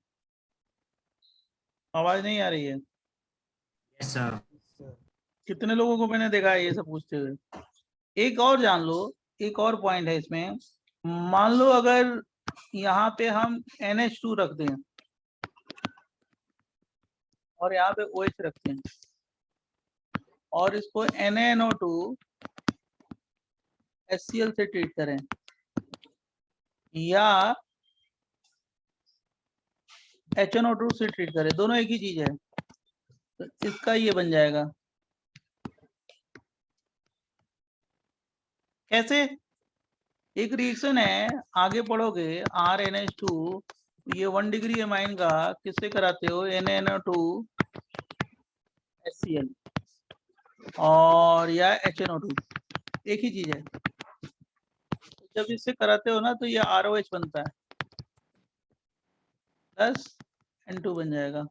आवाज नहीं आ रही है? Yes sir. कितने लोगों को मैंने देखा है ये सब पूछते हुए? एक और जान लो, एक और पॉइंट है इसमें। मान लो अगर यहाँ पे हम NH2 रख दें और यहाँ पे OH रखते हैं और इसको NaNO2 HCl से ट्रीट करें, या HNO2 से ट्रीट करें, दोनों एक ही चीज है, तो इसका ये बन जाएगा। कैसे? एक रिएक्शन है, आगे पढ़ोगे, RNH2, ये 1 डिग्री एमाइन का किससे कराते हो? NaNO2 HCl और या HNO2, एक ही चीज है। जब इससे कराते हो ना तो ये ROH बनता है, प्लस N2 बन जाएगा।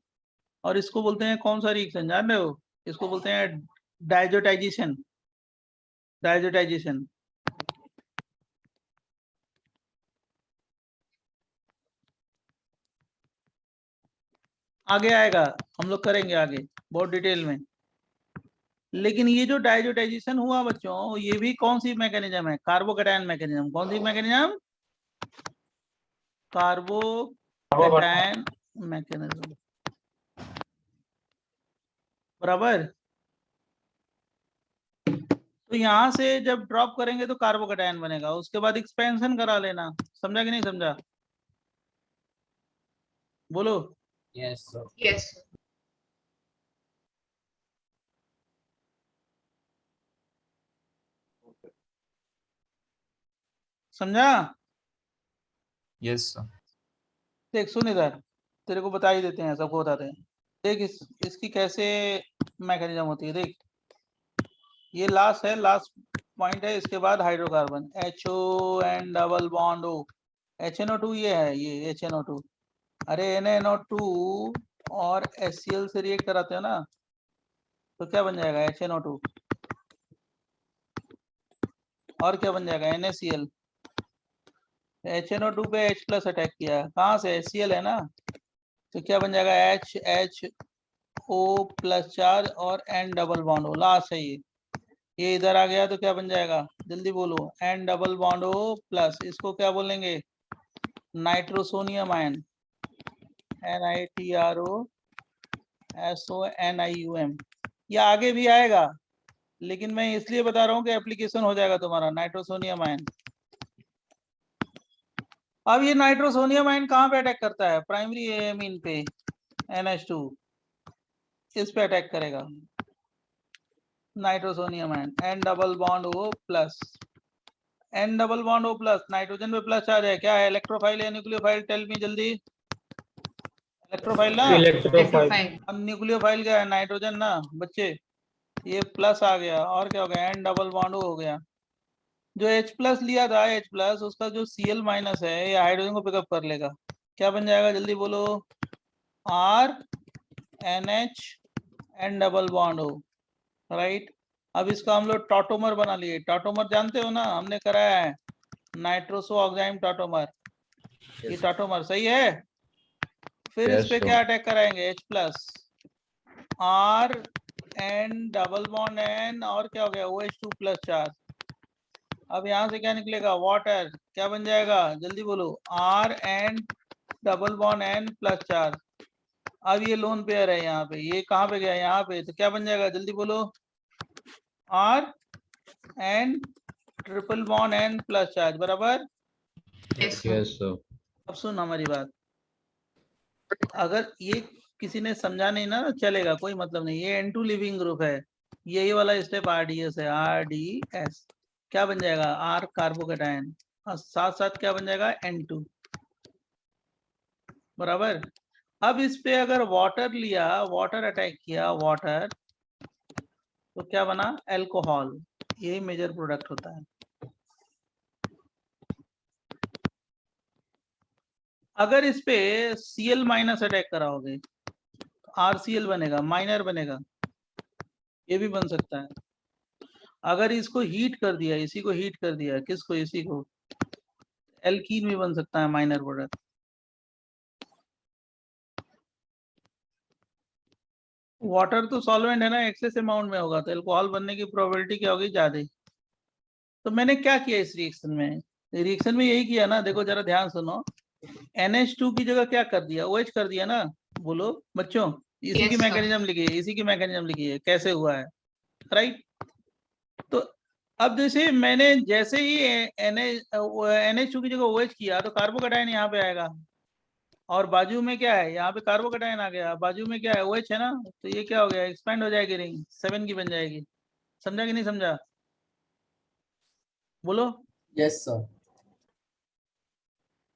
और इसको बोलते हैं कौन सा रिएक्शन जान रहे हो? इसको बोलते हैं डायजोटाइजेशन। डायजोटाइजेशन। आगे आएगा, हम लोग करेंगे आगे बहुत डिटेल में। लेकिन ये जो डायजोटाइजेशन हुआ बच्चों, ये भी कौन सी मैकेनिज्म है? Carbocation mechanism. कौन सी मैकेनिज्म? कार्बोकैटायन मैकेनिज्म, बराबर। तो यहां से जब ड्रॉप करेंगे तो कार्बोकैटायन बनेगा, उसके बाद एक्सपेंशन करा लेना। समझा कि नहीं समझा? बोलो। Yes sir. यस समझा? Yes sir. देख सुन इधर, तेरे को बता ही देते हैं, सबको बताते हैं। देख इसकी कैसे मैकेनिज्म होती है। देख ये लास्ट है, लास्ट पॉइंट है, इसके बाद hydrocarbon HON double bond O, HNO2 ये है, ये HNO2। अरे NaNO2 और HCl से रिएक्ट कराते हो ना, तो क्या बन जाएगा? HNO2। और क्या बन जाएगा? NaCl। HNO2 पे H प्लस अटैक किया, कहाँ से? HCl है ना, तो क्या बन जाएगा? HO प्लस चार्ज और N double bond O, last है ये इधर आ गया तो क्या बन जाएगा? जल्दी बोलो। N double bond O plus, इसको क्या बोलेंगे? Nitrosonium ion, NiTROSONium। ये आगे भी आएगा, लेकिन मैं इसलिए बता रहा हूँ कि एप्लीकेशन हो जाएगा तुम्हारा नाइट्रोसोनियम आयन। अब ये नाइट्रोसोनियम आयन कहाँ पे अटैक करता है? प्राइमरी एमीन पे, NH2, इस पे अटैक करेगा nitrosonium ion. N double bond O plus, N double bond O plus, nitrogen पे प्लस चार्ज है, क्या है? इलेक्ट्रोफाइल या न्यूक्लियोफाइल? टेल मी जल्दी। इलेक्ट्रोफाइल ना, इलेक्ट्रोफाइल। न्यूक्लियोफाइल क्या है? नाइट्रोजन ना बच्चे। ये प्लस आ गया और क्या हो गया? N डबल बॉन्ड O हो गया। जो H प्लस लिया था, H प्लस, उसका जो Cl माइनस है, ये हाइड्रोजन को पिकअप कर लेगा। क्या बन जाएगा? जल्दी बोलो। R NH N double bond O, right. अब इसका हम लोग टॉटोमर बना लिए। टॉटोमर जानते हो ना, हमने कराया है, नाइट्रोसो ऑक्साइम टॉटोमर। ये टॉटोमर सही है। फिर इस पे क्या अटैक कराएंगे? H plus, R N double bond N, और क्या हो गया? OH2 plus charge. अब यहाँ से क्या निकलेगा? वाटर। क्या बन जाएगा? जल्दी बोलो। R N double bond N plus charge. अब ये लोन पेयर है यहाँ पे, ये कहाँ पे गया? यहाँ पे। तो क्या बन जाएगा? जल्दी बोलो। R N triple bond N plus charge, बराबर। Yes sir. अब सुन हमारी बात, अगर ये किसी ने समझा नहीं ना, चलेगा, कोई मतलब नहीं। ये N2 लिविंग ग्रुप है, यही वाला स्टेप RDS है, RDS। क्या बन जाएगा? R कार्बोकैटायन, और साथ साथ क्या बन जाएगा? N2, बराबर। अब इस पे अगर वाटर लिया, वाटर अटैक किया, वाटर, तो क्या बना? अल्कोहल। यही मेजर प्रोडक्ट होता है। अगर इस पे Cl माइनस अटैक कराओगे, RCl बनेगा, माइनर बनेगा, ये भी बन सकता है। अगर इसको हीट कर दिया, इसी को हीट कर दिया, किसको? इसी को, एल्कीन भी बन सकता है, माइनर प्रोडक्ट। वाटर तो सॉल्वेंट है ना, एक्सेस अमाउंट में होगा, तो अल्कोहल बनने की प्रोबेबिलिटी क्या होगी? ज्यादा। तो मैंने क्या किया इस रिएक्शन में? रिएक्शन में यही किया ना, देखो जरा ध्यान सुनो। NH2 की जगह क्या कर दिया? OH कर दिया ना। बोलो बच्चों, इसी की मैकेनिज्म लिखी है, इसी की मैकेनिज्म लिखी है, कैसे हुआ है, राइट। तो अब जैसे मैंने जैसे ही NH2 की जगह OH किया, तो कार्बोकैटायन यहाँ पे आएगा, और बाजू में क्या है? यहाँ पे कार्बोकैटायन आ गया, बाजू में क्या है? OH है ना, तो ये क्या हो गया? एक्सपेंड हो जाएगी, रिंग 7 की बन जाएगी। समझा कि नहीं समझा? बोलो। Yes sir.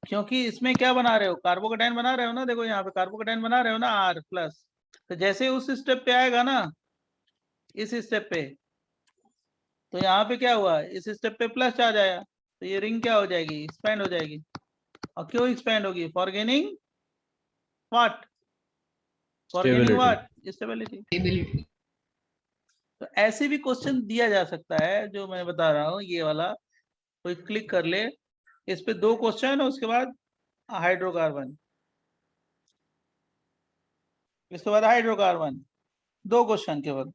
क्योंकि इसमें क्या बना रहे हो? कार्बोकैटायन बना रहे हो ना, देखो यहाँ पे कार्बोकैटायन बना रहे हो ना, R प्लस। तो जैसे उस स्टेप पे आएगा ना, इस स्टेप पे, तो यहाँ पे क्या हुआ? इस स्टेप पे प्लस चार्ज आया, तो ये रिंग क्या हो जाएगी? एक्सपेंड हो जाएगी। और क्यों एक्सपेंड होगी? For gaining what? For gaining what? Stability. तो ऐसे भी क्वेश्चन दिया जा सकता है, जो मैं बता रहा हूँ ये वाला, कोई क्लिक कर ले इस पे, 2 क्वेश्चन और उसके बाद हाइड्रोकार्बन, इसके बाद हाइड्रोकार्बन, 2 क्वेश्चन केवल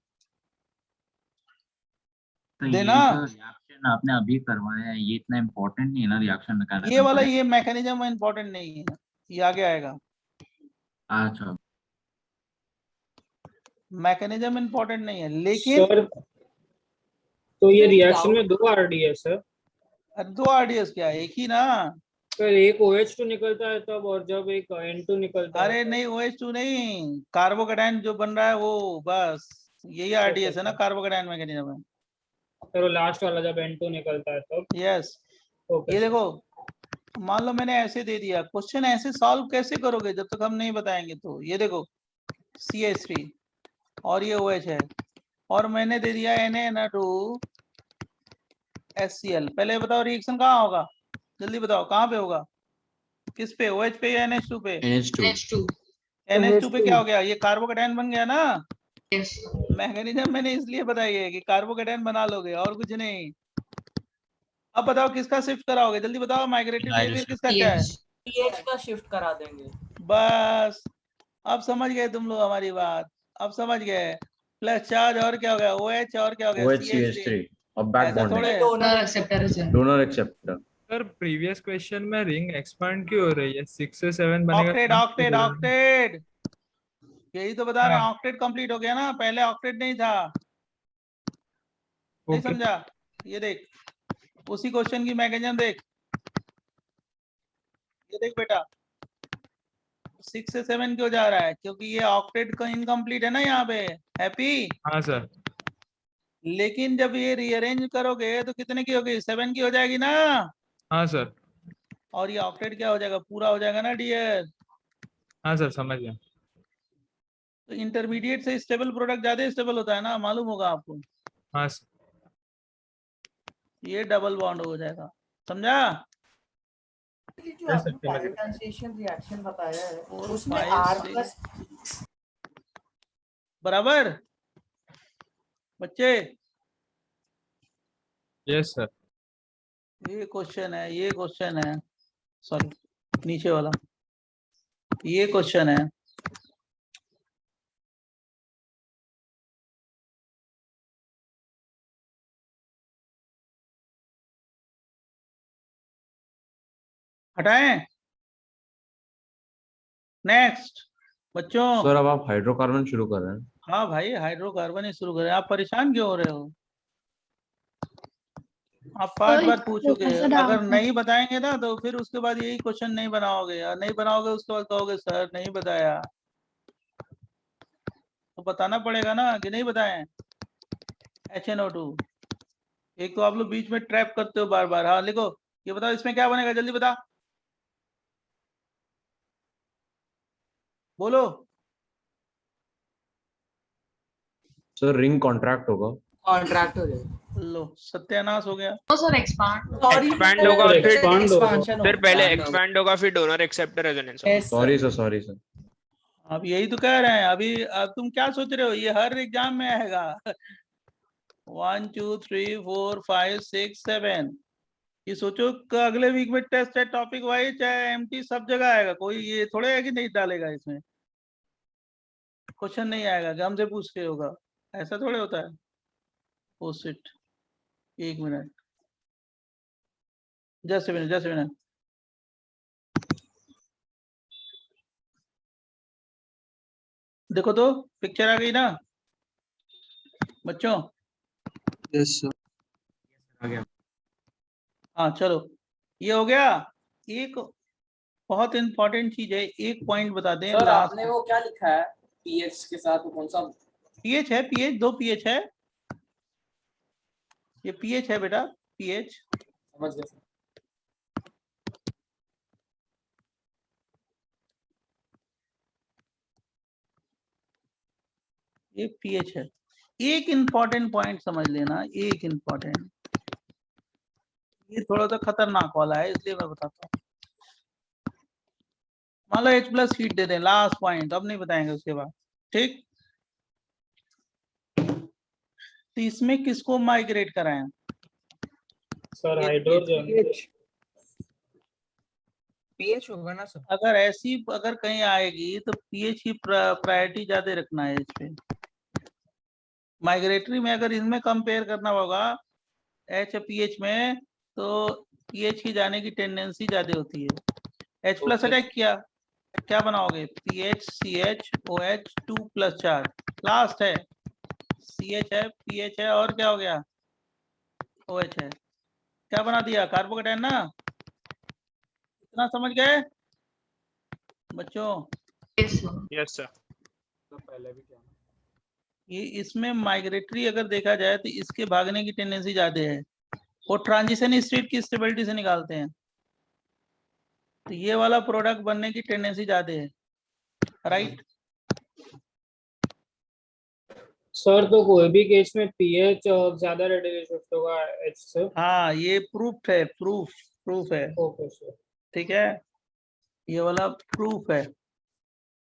तो ये देना। जो रिएक्शन आपने अभी करवाया है ये इतना इम्पोर्टेंट नहीं है ना, रिएक्शन मैकेनिज्म। ये वाला, ये मैकेनिज्म इम्पोर्टेंट नहीं है, ये आगे आएगा। अच्छा, मैकेनिज्म इम्पोर्टेंट नहीं है, लेकिन सर तो ये रिएक्शन में 2 आरडीएस है 2 आरडीएस क्या है, एक ही ना। सर, एक OH2 निकलता है तब, और जब एक N2 निकलता है अरे तब। नहीं, OH2 नहीं, कार्बोकेटाइन जो बन रहा है वो, बस यही आरडीएस है ना, कार्बोकेटाइन मैकेनिज्म है। सर वो लास्ट वाला जब N2 निकलता है तब। यस, ओके ये सर। देखो, मान लो मैंने ऐसे दे दिया, क्वेश्चन ऐसे सॉल्व कैसे करोगे जब तक हम नहीं बताएंगे। तो ये देखो CH3 और ये OH है, और मैंने दे दिया Na2HCl। पहले बताओ रिएक्शन कहाँ होगा, जल्दी बताओ कहाँ पे होगा, किस पे, OH पे या NH2 पे? NH2 पे क्या हो गया, ये कार्बोकेटाइन बन गया ना। मैकेनिज्म मैंने इसलिए बताई है कि कार्बोकेटाइन बना लोगे, और कुछ नहीं। अब बताओ किसका शिफ्ट कराओगे, जल्दी बताओ, माइग्रेटेड बिहेवियर किसका क्या है? पीएच का शिफ्ट करा देंगे। बस अब समझ गए तुम लोग हमारी बात, अब समझ गए। प्लस चार्ज और क्या हो गया, OH और क्या हो गया, CH3 और बैक ऐसा थोड़े है। Donor acceptor. Sir previous question में रिंग एक्सपांड क्यों हो रही है? 6 से 7 बनेगा। ऑक्टेट ऑक्टेट ऑक्टेट, यही तो बता रहे हैं, ऑक्टेट कंप्लीट हो गया ना, पहले ऑक्टेट नहीं था। नहीं समझा? ये देख, उसी क्वेश्चन की मैकेनिज्म देख, ये देख बेटा, 6 से 7 क्यों जा रहा है, क्योंकि ये ऑक्टेट का इनकम्प्लीट है ना यहाँ पे। हैप्पी? हाँ सर। लेकिन जब ये रीअरेंज करोगे तो कितने की होगी, 7 की हो जाएगी ना। हाँ सर। और ये ऑक्टेट क्या हो जाएगा, पूरा हो जाएगा ना डियर। हाँ सर समझ गया। तो इंटरमीडिएट से स्टेबल प्रोडक्ट ज्यादा स्टेबल होता है ना, मालूम होगा आपको। हाँ सर। ये डबल बॉन्ड हो जाएगा, समझा? ये जो आपने पैराडाइजेशन रिएक्शन बताया है उसमें 4, 5, R+ 6 बराबर बच्चे। Yes sir. ये क्वेश्चन है, ये क्वेश्चन है, सॉरी नीचे वाला, ये क्वेश्चन है। हटाएं, नेक्स्ट बच्चों। सर अब आप हाइड्रोकार्बन शुरू कर रहे हैं। हाँ भाई, हाइड्रोकार्बन ही शुरू करें, आप परेशान क्यों हो रहे हो? आप 5 बार पूछोगे, अगर नहीं बताएंगे ना तो फिर उसके बाद यही क्वेश्चन नहीं बनाओगे, और नहीं बनाओगे उसके बाद कहोगे सर नहीं बताया। तो बताना पड़ेगा ना कि नहीं बताएं। HNO2, एक तो आप लोग बीच में ट्रैप करते हो बार बार। हाँ लिखो, ये बताओ इसमें क्या बनेगा, जल्दी बता, बोलो। सर रिंग कॉन्ट्रैक्ट होगा। कॉन्ट्रैक्ट हो जाएगा। लो सत्यानाश हो गया। सर एक्सपांड एक्सपैंड होगा और फिर Expansion फिर पहले एक्सपैंड होगा, फिर डोनर एक्सेप्टर रेजोनेंस होगा। Sorry sir, sorry sir. अब यही तो कह रहे हैं अभी। अब तुम क्या सोच रहे हो, ये हर एग्जाम में आएगा। 1 2 3 4 5 6 7, ये सोचो कि अगले वीक में टेस्ट है, टॉपिक वाइज चाहे एमटी सब जगह आएगा। कोई ये थोड़े है कि नहीं डालेगा, इसमें क्वेश्चन नहीं आएगा कि हमसे पूछ के होगा, ऐसा थोड़े होता है। Oh shit, 1 minute, just minute, just minute. देखो तो पिक्चर आ गई ना बच्चों? Yes sir. आ गया। हाँ चलो, ये हो गया। एक बहुत इंपॉर्टेंट चीज है, एक पॉइंट बता दें सर लास्ट। आपने वो क्या लिखा है पीएच के साथ, वो कौन सा? पीएच है, पीएच 2 पीएच है, ये पीएच है बेटा, पीएच। समझ गया। ये पीएच है। एक इंपॉर्टेंट पॉइंट समझ लेना, एक इंपॉर्टेंट, ये थोड़ा सा खतरनाक वाला है इसलिए मैं बताता हूँ। मान लो H+ हीट दे दें, लास्ट पॉइंट, अब नहीं बताएंगे उसके बाद, ठीक? तो इसमें किसको माइग्रेट कराएं? Sir hydrogen. पीएच होगा ना सर? अगर ऐसी अगर कहीं आएगी तो पीएच की प्रायोरिटी ज्यादा रखना है इस पे। माइग्रेटरी में अगर इनमें कंपेयर करना होगा एच पीएच में, तो पीएच की जाने की टेंडेंसी ज्यादा होती है। H प्लस अटैक किया, क्या बनाओगे? PH C H O H 2+4 last है, सी एच है, पीएच है, और क्या हो गया? ओ एच है। क्या बना दिया? कार्बोकेटाइन ना। इतना समझ गए बच्चों? Yes sir. ये इसमें माइग्रेटरी अगर देखा जाए तो इसके भागने की टेंडेंसी ज्यादा है, और ट्रांजिशन स्टेट की स्टेबिलिटी से निकालते हैं, तो ये वाला प्रोडक्ट बनने की टेंडेंसी ज्यादा है, राइट? सर तो कोई भी केस में पीएच ज्यादा रेडिकली शिफ्ट होगा एच से। हाँ, ये प्रूफ है, प्रूफ है, ओके सर। ठीक है, ये वाला प्रूफ है,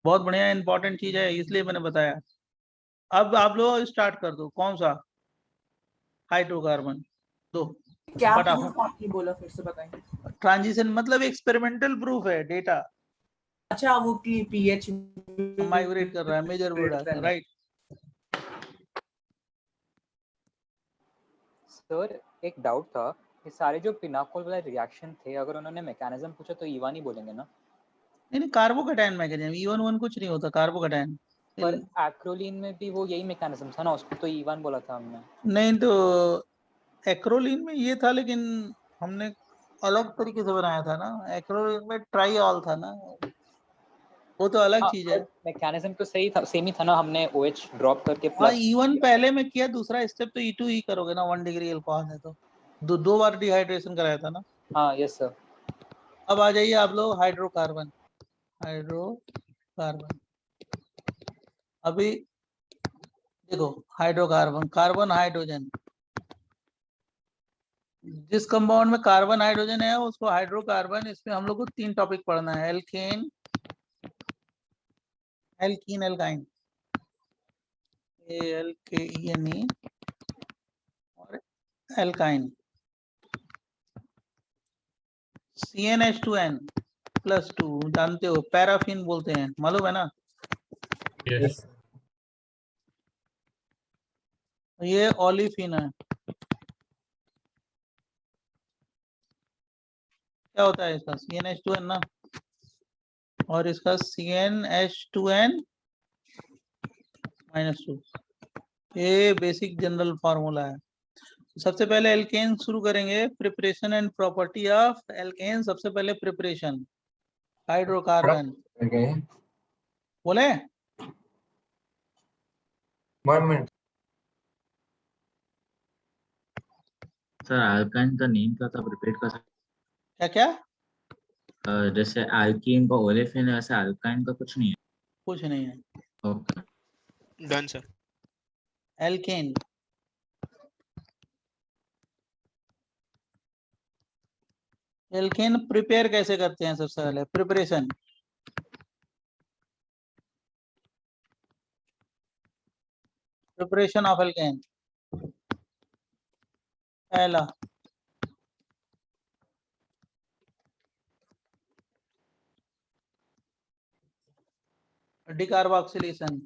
बहुत बढ़िया इंपॉर्टेंट चीज है, इसलिए मैंने बताया। अब आप लोग स्टार्ट कर दो, कौन सा? हाइड्रोकार्बन दो क्या फटाफट। प्रूफ आपने बोला, फिर से बताएंगे? ट्रांजिशन मतलब एक्सपेरिमेंटल प्रूफ है, डेटा अच्छा, वो की पीएच माइग्रेट कर रहा है, मेजर वर्ड, राइट? सर एक डाउट था, ये सारे जो पिनाकोल वाले रिएक्शन थे, अगर उन्होंने मैकेनिज्म पूछा तो ईवान ही बोलेंगे ना? नहीं, कार्बोकेटाइन मैकेनिज्म, ईवन वन कुछ नहीं होता कार्बोकेटाइन। पर एक्रोलीन में भी वो यही मैकेनिज्म था ना, उसको तो ईवान बोला था हमने। नहीं, तो एक्रोलीन में ये था, लेकिन हमने अलग तरीके से बनाया था ना, एक्रोलीन में ट्राईऑल था ना, वो तो अलग चीज है। मैकेनिज्म तो सही था, सेम ही था ना, हमने OH ड्रॉप करके हाँ, प्लस E1 पहले में किया, दूसरा स्टेप तो E2 ही करोगे ना, 1 डिग्री अल्कोहल है तो दो बार डिहाइड्रेशन कराया था ना। हाँ यस सर। अब आ जाइए आप लोग हाइड्रोकार्बन। अभी देखो, हाइड्रोकार्बन, कार्बन हाइड्रोजन, जिस कंपाउंड में कार्बन हाइड्रोजन है उसको हाइड्रोकार्बन। इसमें हम लोग को 3 टॉपिक पढ़ना है, एल्केन, एल्काइन, ALKENE, और एल्काइन। CnH2n+2 जानते हो, पैराफिन बोलते हैं, मालूम है ना? यस ये ओलिफिन है। क्या होता है इसका? CnH2n ना, और इसका CnH2n-2। ये बेसिक जनरल फार्मूला है। सबसे पहले एल्केन शुरू करेंगे, preparation and property of alkene. सबसे पहले प्रिपरेशन, हाइड्रोकार्बन बोले। 1 मिनट। सर अल्काइन का नेम क्या था, आप रिपीट कर सकते? क्या? जैसे अल्कीन का ओलेफिन है, वैसे अल्काइन का कुछ नहीं है? कुछ नहीं है। Okay, done sir. Alkane, alkane prepare कैसे करते हैं? सबसे पहले प्रिपरेशन, प्रिपरेशन ऑफ एल्केन। पहला, डिकार्बोक्सिलेशन।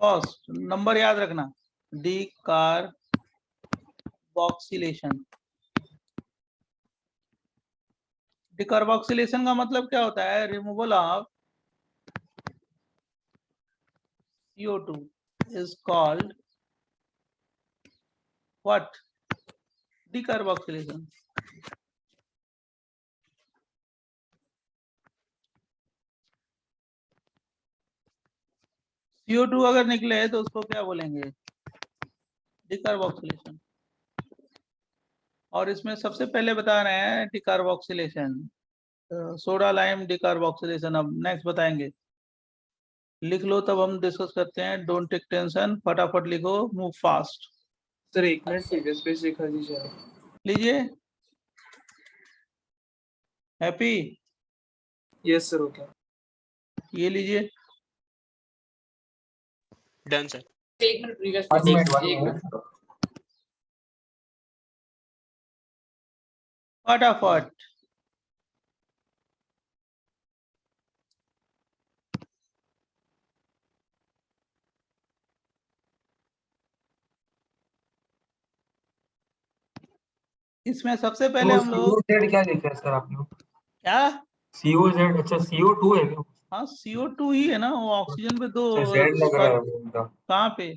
फर्स्ट नंबर याद रखना, डिकार्बोक्सिलेशन। डिकार्बोक्सिलेशन का मतलब क्या होता है? Removal of CO2 is called what? Decarboxylation. CO2 अगर निकले तो उसको क्या बोलेंगे? डिकार्बोक्सिलेशन। और इसमें सबसे पहले बता रहे हैं डिकार्बोक्सिलेशन, सोडा लाइम डिकार्बोक्सिलेशन। अब नेक्स्ट बताएंगे, लिख लो तब हम डिस्कस करते हैं। डोंट टेक टेंशन, फटाफट लिखो, move fast. Sir 1 minute previous page दिखा दीजिए। लीजिए, हैप्पी, यस सर, ओके। ये लीजिए, डन सर। एक मिनट प्रीवियस 1 मिनट फटाफट। इसमें सबसे पहले हम लोग CO-Z क्या लिखा है सर आपने? क्या, CO-Z, अच्छा CO2 है क्या? हाँ CO2 ही है ना, वो ऑक्सीजन पे दो अच्छा Z लग रहा है वो उनका। कहाँ पे,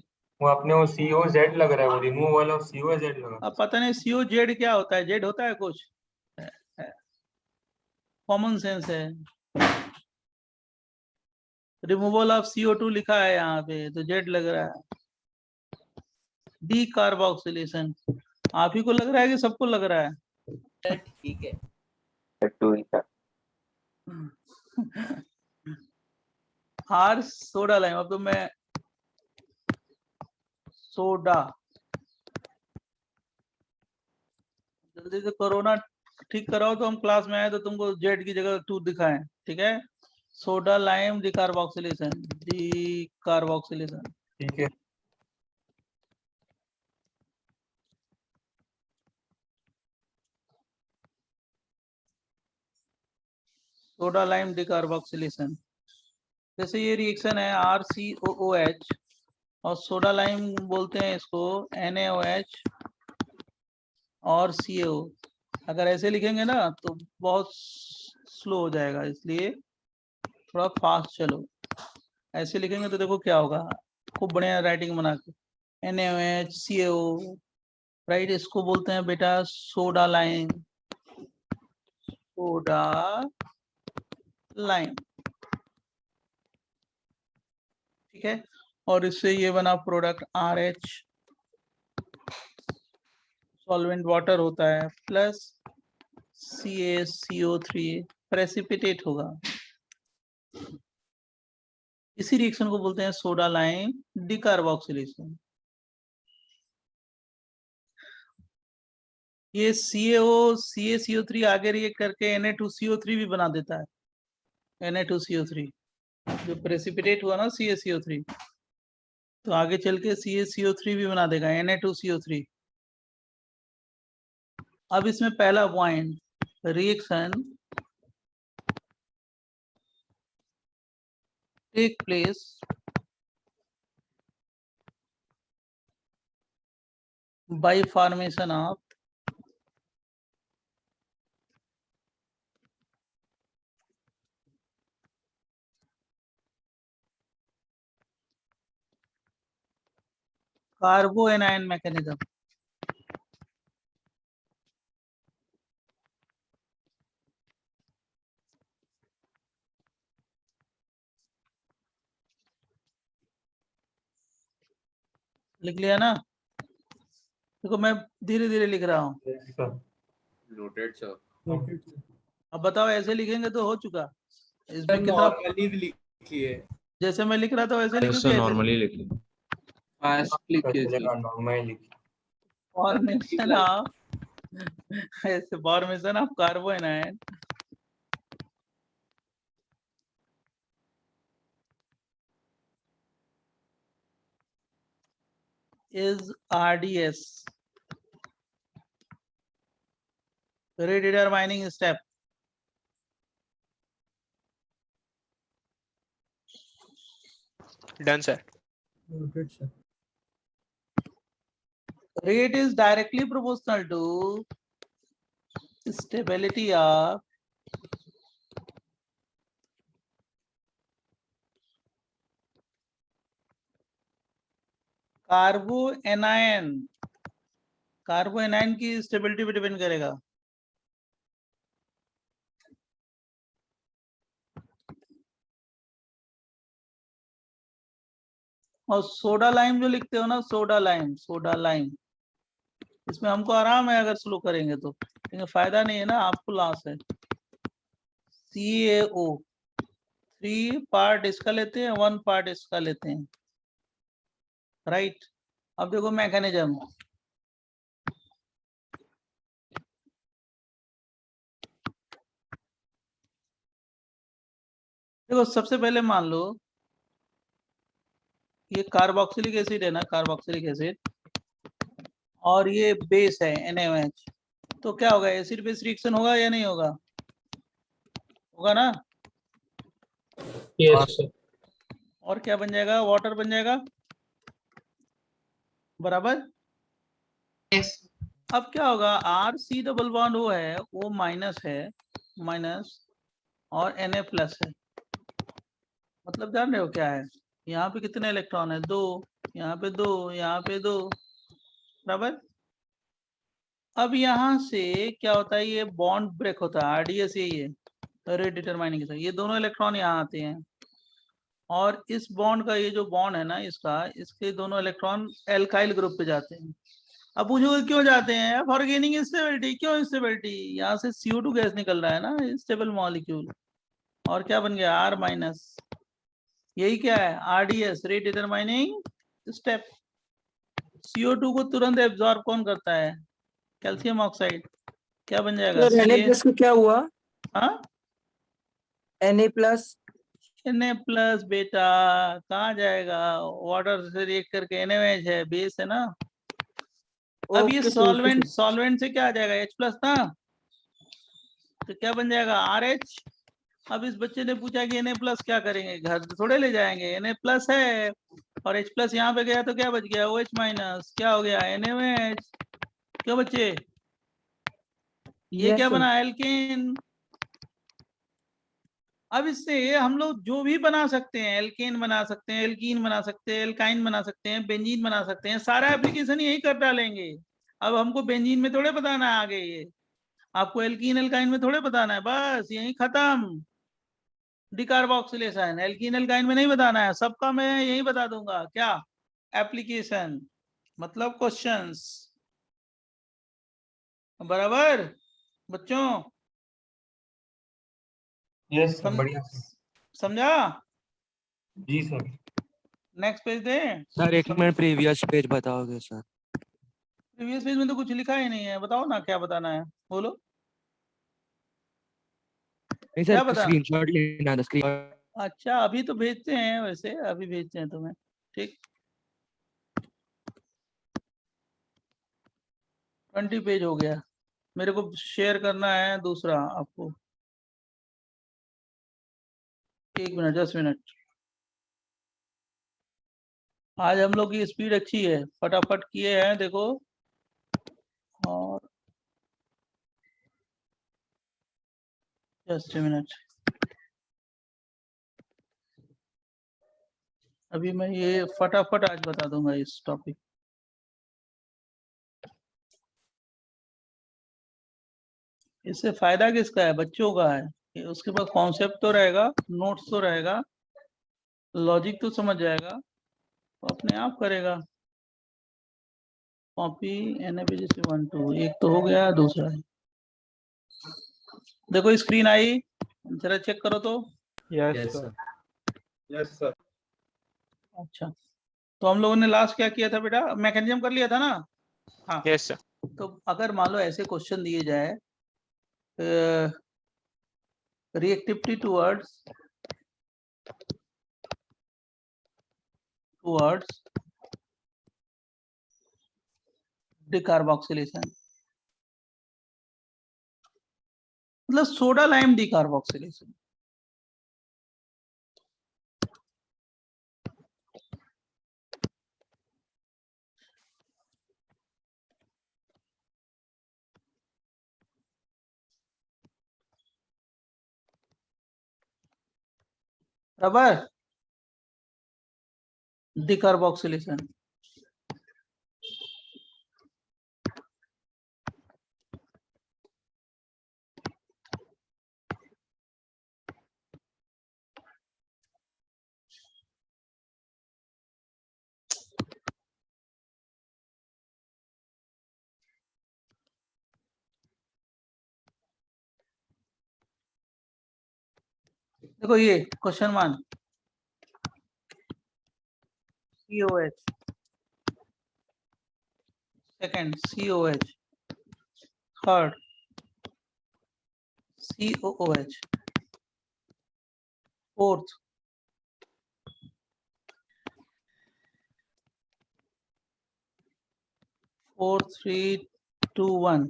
वो अपने वो CO-Z लग रहा है, वो रिमूव वाला CO-Z लग रहा है। अब पता नहीं CO-Z क्या होता है, जेड होता है कुछ, कॉमन सेंस है। रिमूवल ऑफ CO2 लिखा है यहाँ पे, तो जेड लग रहा है। डी कार्बोक्सिलेशन, आप ही को लग रहा है कि सबको लग रहा है? ठीक है। आर सोडा लाइम, अब तो मैं सोडा, जल्दी से कोरोना ठीक कराओ, तो हम क्लास में आए तो तुमको जेड की जगह 2 दिखाएं, ठीक है। सोडा लाइम डिकार्बोक्सिलेशन, डिकार्बोक्सिलेशन, ठीक है। Soda lime decarboxylation. जैसे ये रिएक्शन है RCOOH और सोडा लाइम बोलते हैं इसको NaOH और CaO। अगर ऐसे लिखेंगे ना तो बहुत स्लो हो जाएगा, इसलिए थोड़ा फास्ट चलो। ऐसे लिखेंगे तो देखो क्या होगा, खूब बढ़िया राइटिंग बना के, NaOH CaO, राइट। इसको बोलते हैं बेटा सोडा लाइम, सोडा लाइम, ठीक है। और इससे ये बना प्रोडक्ट RH, सॉल्वेंट वाटर होता है, प्लस CaCO3 प्रेसिपिटेट होगा। इसी रिएक्शन को बोलते हैं सोडा लाइम डिकार्बोक्सिलेशन। ये CaCO3 आगे रिएक्ट करके Na2CO3 भी बना देता है। Na2CO3 जो प्रेसिपिटेट हुआ ना CaCO3, तो आगे चल के CaCO3 भी बना देगा, Na2CO3। अब इसमें पहला point, reaction take place by formation of carbanion mechanism. लिख लिया ना? देखो मैं धीरे धीरे लिख रहा हूँ। Noted sir. अब बताओ ऐसे लिखेंगे तो हो चुका, इसमें कितना नॉर्मली लिखिए। जैसे मैं लिख रहा था वैसे लिखो सर कि नॉर्मली लिखिए। फास्ट लिखिए सर। फॉर्मेशन ऑफ ऐसे formation of कार्बो anion is RDS, redetermining step. Done sir. Rate is directly proportional to stability of कार्बो anion. कार्बो anion की स्टेबिलिटी पे डिपेंड करेगा। और सोडा लाइम जो लिखते हो ना, सोडा लाइम, इसमें हमको आराम है अगर स्लो करेंगे तो, लेकिन फायदा नहीं है ना, आपको लॉस है। CaO 3 पार्ट इसका लेते हैं, 1 पार्ट इसका लेते हैं, राइट। अब देखो मैकेनिज्म, देखो सबसे पहले मान लो ये कार्बोक्सिलिक एसिड है ना, कार्बोक्सिलिक एसिड, और ये बेस है NaOH, तो क्या होगा, एसिड बेस रिएक्शन होगा या नहीं होगा? होगा ना? Yes sir. और क्या बन जाएगा, वाटर बन जाएगा, बराबर। Yes. अब क्या होगा, RC डबल बॉन्ड वो है, वो माइनस है, माइनस, और Na प्लस है, मतलब जान रहे हो क्या है, यहाँ पे कितने इलेक्ट्रॉन है, 2, यहाँ पे 2, यहाँ पे 2, बराबर। अब यहाँ से क्या होता है, ये बॉन्ड ब्रेक होता है, RDS यही है, रेट डिटरमाइनिंग के साथ, ये दोनों इलेक्ट्रॉन यहाँ आते हैं, और इस बॉन्ड का ये जो बॉन्ड है ना इसका, इसके दोनों इलेक्ट्रॉन एल्काइल ग्रुप पे जाते हैं। अब पूछोगे क्यों जाते हैं, फॉर गेनिंग स्टेबिलिटी। क्यों स्टेबिलिटी, यहाँ से CO2 गैस निकल रहा है ना, स्टेबल मॉलिक्यूल, और क्या बन गया, R माइनस, यही क्या है, RDS, rate determining step. CO2 को तुरंत एब्जॉर्ब कौन करता है, कैल्शियम ऑक्साइड, क्या बन जाएगा, Na+ को क्या हुआ, हाँ Na+, Na+ बेटा कहाँ जाएगा, वाटर से रिएक्ट करके, NaOH है, बेस है ना। अब ये सॉल्वेंट से क्या आ जाएगा, H+ ना, तो क्या बन जाएगा, RH। अब इस बच्चे ने पूछा कि Na+ क्या करेंगे, घर थोड़े ले जाएंगे, Na+ है, और H+ यहाँ पे गया तो क्या बच गया, OH-, क्या हो गया, NaOH। क्यों बच्चे, ये क्या बना, एल्केन। अब इससे हम लोग जो भी बना सकते हैं, एल्केन बना सकते हैं, एल्कीन बना सकते हैं, एल्काइन बना सकते हैं, बेंजीन बना सकते हैं, सारा एप्लीकेशन यही कर डालेंगे। अब हमको बेंजीन में थोड़े बताना है आगे, ये आपको एल्कीन एल्काइन में थोड़े बताना है, बस यही खत्म। डिकार्बोक्सिलेशन एल्कीन एल्काइन में नहीं बताना है, सबका मैं यही बता दूंगा, क्या एप्लीकेशन, मतलब क्वेश्चंस, बराबर बच्चों, यस सर, बढ़िया सर। समझा? जी सर। नेक्स्ट पेज दे सर। एक मिनट प्रीवियस पेज बताओगे सर? प्रीवियस पेज में तो कुछ लिखा ही नहीं है, बताओ ना क्या बताना है, बोलो नहीं क्या सर, बता। स्क्रीनशॉट लेना था, स्क्रीन। अच्छा अभी तो भेजते हैं, वैसे अभी भेजते हैं तुम्हें, ठीक। 20 पेज हो गया, मेरे को शेयर करना है दूसरा आपको, 1 मिनट 10 मिनट। आज हम लोग की स्पीड अच्छी है, फटाफट किए हैं देखो, और जस्ट मिनट, अभी मैं ये फटाफट आज बता दूंगा इस टॉपिक। इससे फायदा किसका है, बच्चों का है, कि उसके पास कॉन्सेप्ट तो रहेगा, नोट्स तो रहेगा, लॉजिक तो समझ जाएगा, तो अपने आप करेगा। कॉपी NaPgC 1 2, एक तो हो गया, दूसरा है, देखो स्क्रीन आई, जरा चेक करो तो। Yes sir. Yes sir. अच्छा, तो हम लोगों ने लास्ट क्या किया था बेटा, मैकेनिज्म कर लिया था ना। हाँ यस सर। तो अगर मान लो ऐसे क्वेश्चन दिए जाए, रिएक्टिविटी टुवर्ड्स डिकार्बोक्सिलेशन, मतलब सोडा लाइम डिकार्बोक्सिलेशन। बराबर, डिकार्बोक्सिलेशन। देखो ये question 1, COH, second COH, third COOH, fourth 4 3 2 1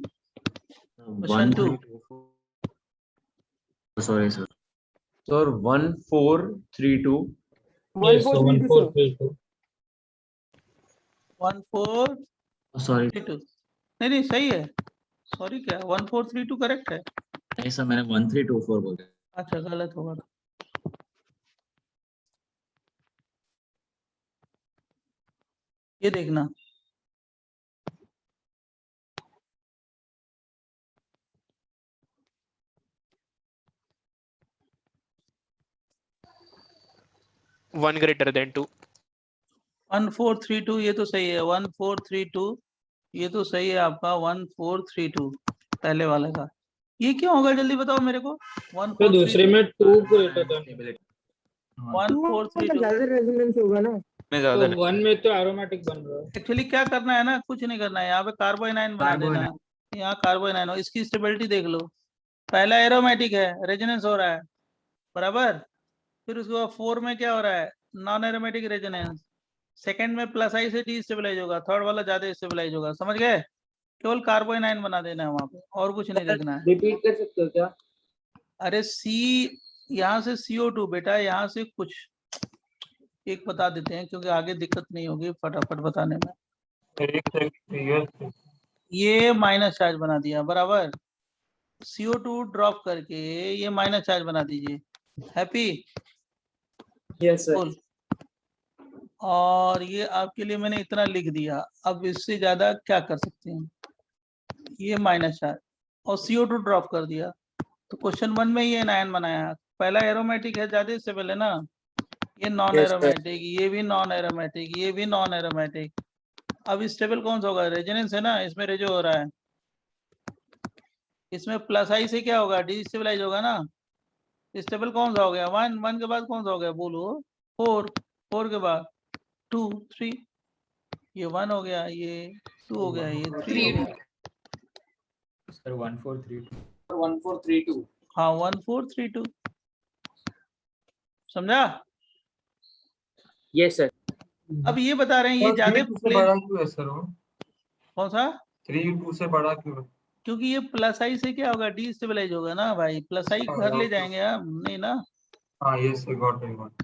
Question 1 2 3 2 4 sorry sir Sir, 1 4 3 2. Yes, so 1 4 3 2. 1 4 sorry 3 2 नहीं सही है, सॉरी क्या 1 4 3 2 करेक्ट है। नहीं सर मैंने 1 3 2 4 बोला अच्छा गलत होगा, ये देखना। One greater than 2। 1 4 3 2 ये तो सही है, 1 4 3 2 ये तो सही है आपका, 1 4 3 2 पहले वाले का। ये क्यों होगा जल्दी बताओ मेरे को। 1 तो 4 दूसरे 3 में 2 ग्रेटर देन 1 4 3 2 ज्यादा रेजोनेंस होगा ना, में तो ज्यादा 1 में तो एरोमेटिक बन रहा है। एक्चुअली क्या करना है ना, कुछ नहीं करना है, यहाँ पे कार्बोनाइन बना देना, यहाँ कार्बोनाइन हो, इसकी स्टेबिलिटी देख लो। पहला एरोमेटिक है, रेजोनेंस हो रहा है बराबर, फिर उसके बाद 4 में क्या हो रहा है, नॉन एरोमेटिक रेजोनेंस, सेकंड में प्लस आई से डी स्टेबलाइज होगा, थर्ड वाला ज्यादा स्टेबलाइज होगा, समझ गए। केवल कार्बोनाइन बना देना है वहां पे, और कुछ नहीं देखना है। रिपीट कर सकते हो क्या? अरे सी, यहाँ से CO2 बेटा, यहाँ से कुछ एक बता देते हैं क्योंकि आगे दिक्कत नहीं होगी फटाफट बताने में। ये माइनस चार्ज बना दिया बराबर, CO2 ड्रॉप करके ये माइनस चार्ज बना दीजिए, हैप्पी। Yes sir. और ये आपके लिए मैंने इतना लिख दिया, अब इससे ज्यादा क्या कर सकते हैं, ये माइनस चार्ज और CO2 ड्रॉप कर दिया, तो क्वेश्चन 1 में ये नाइन बनाया। पहला एरोमेटिक है, ज्यादा इससे पहले ना, ये नॉन Yes, sir. एरोमेटिक, ये भी नॉन एरोमेटिक, ये भी नॉन एरोमेटिक। अब स्टेबल कौन सा होगा, रेजोनेंस है ना, इसमें रेजो हो रहा है, इसमें प्लस आई से क्या होगा, डिस्टेबलाइज होगा ना। स्टेबल कौन सा हो गया, 1 1 के बाद कौन सा हो गया बोलो, 4 4 के बाद 2 3, ये 1 हो गया, ये 2 हो गया, ये 3 हो गया। सर 1 4 3 2 1 4 3 2। हाँ 1 4 3 2 समझा। Yes sir. अब ये बता रहे हैं ये ज्यादा बड़ा क्यों है सर वो? कौन सा, 3 2 से बड़ा क्यों है? क्योंकि ये प्लस आई से क्या होगा, डिस्टेबलाइज होगा ना भाई, प्लस आई घर ले जाएंगे हम नहीं ना। हाँ यस गॉट इट।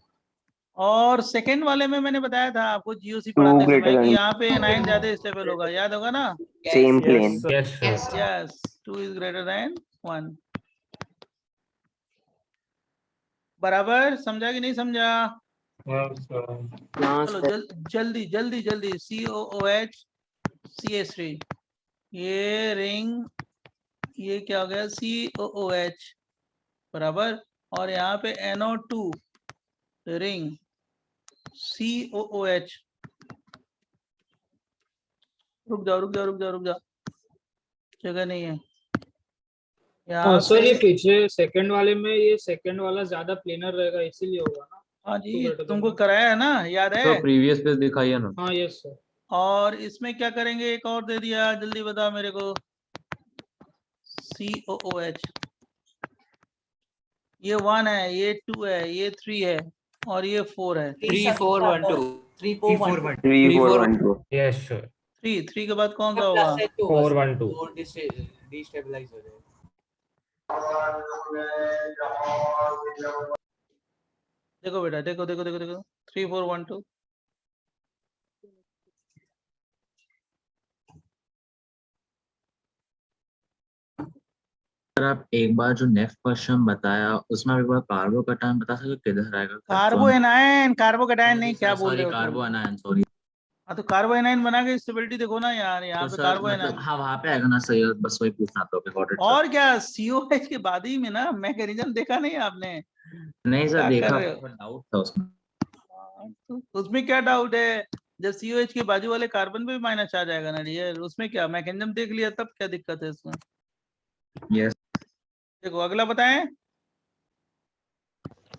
और सेकंड वाले में मैंने बताया था आपको GOC पढ़ाते समय कि यहाँ पे एनाइन ज्यादा स्टेबल होगा, याद होगा ना। Same plane yes sir yes 2 is greater than 1 बराबर, समझा कि नहीं समझा। चलो जल्दी जल्दी जल्दी, COOH CH3, ये रिंग, ये क्या हो गया COOH बराबर, और यहाँ पे NO2 रिंग COOH। रुक जाओ रुक जाओ रुक जाओ रुक जाओ, जगह नहीं है यहाँ सर ये पे। पीछे सेकंड वाले में ये सेकंड वाला ज्यादा प्लेनर रहेगा इसीलिए होगा ना। हाँ जी तुमको कराया है ना, याद है। तो प्रीवियस पेज दिखाइए ना। हाँ यस सर। और इसमें क्या करेंगे, एक और दे दिया, जल्दी बता मेरे को, COOH, ये 1 है, ये 2 है, ये 3 है, और ये 4 है। 3 4 1 2 3 4 1 3 4 1 2 यस सर 3 के बाद कौन सा होगा, 4 1 2 डिस्टेबलाइज हो जाएगा। देखो बेटा, देखो देखो देखो देखो 3 4 1 2। सर आप एक बार जो नेक्स्ट क्वेश्चन बताया उसमें आप एक बार कार्बो कटायन बता सकते हो किधर आएगा। कार्बो एनायन, कार्बो कटायन नहीं, क्या बोल सॉरी रहे हो तुम। कार्बो एनायन सॉरी। हाँ तो कार्बो एनायन बना के स्टेबिलिटी देखो ना यार, यहाँ तो पे सर कार्बो मतलब एनायन। हाँ वहाँ पे आएगा ना, सही है, बस वही पूछना था। Okay got it sir. और क्या, COH के बाद ही में ना, मैकेनिज्म देखा नहीं आपने, नहीं सर क्या देखा, कर रहे हो। डाउट था उसमें। तो उसमें क्या डाउट है, जब COH के बाजू वाले कार्बन पे भी माइनस चार्ज आएगा ना डियर, उसमें क्या, मैकेनिज्म देख लिया तब क्या दिक्कत है इसमें। यस देखो अगला बताएं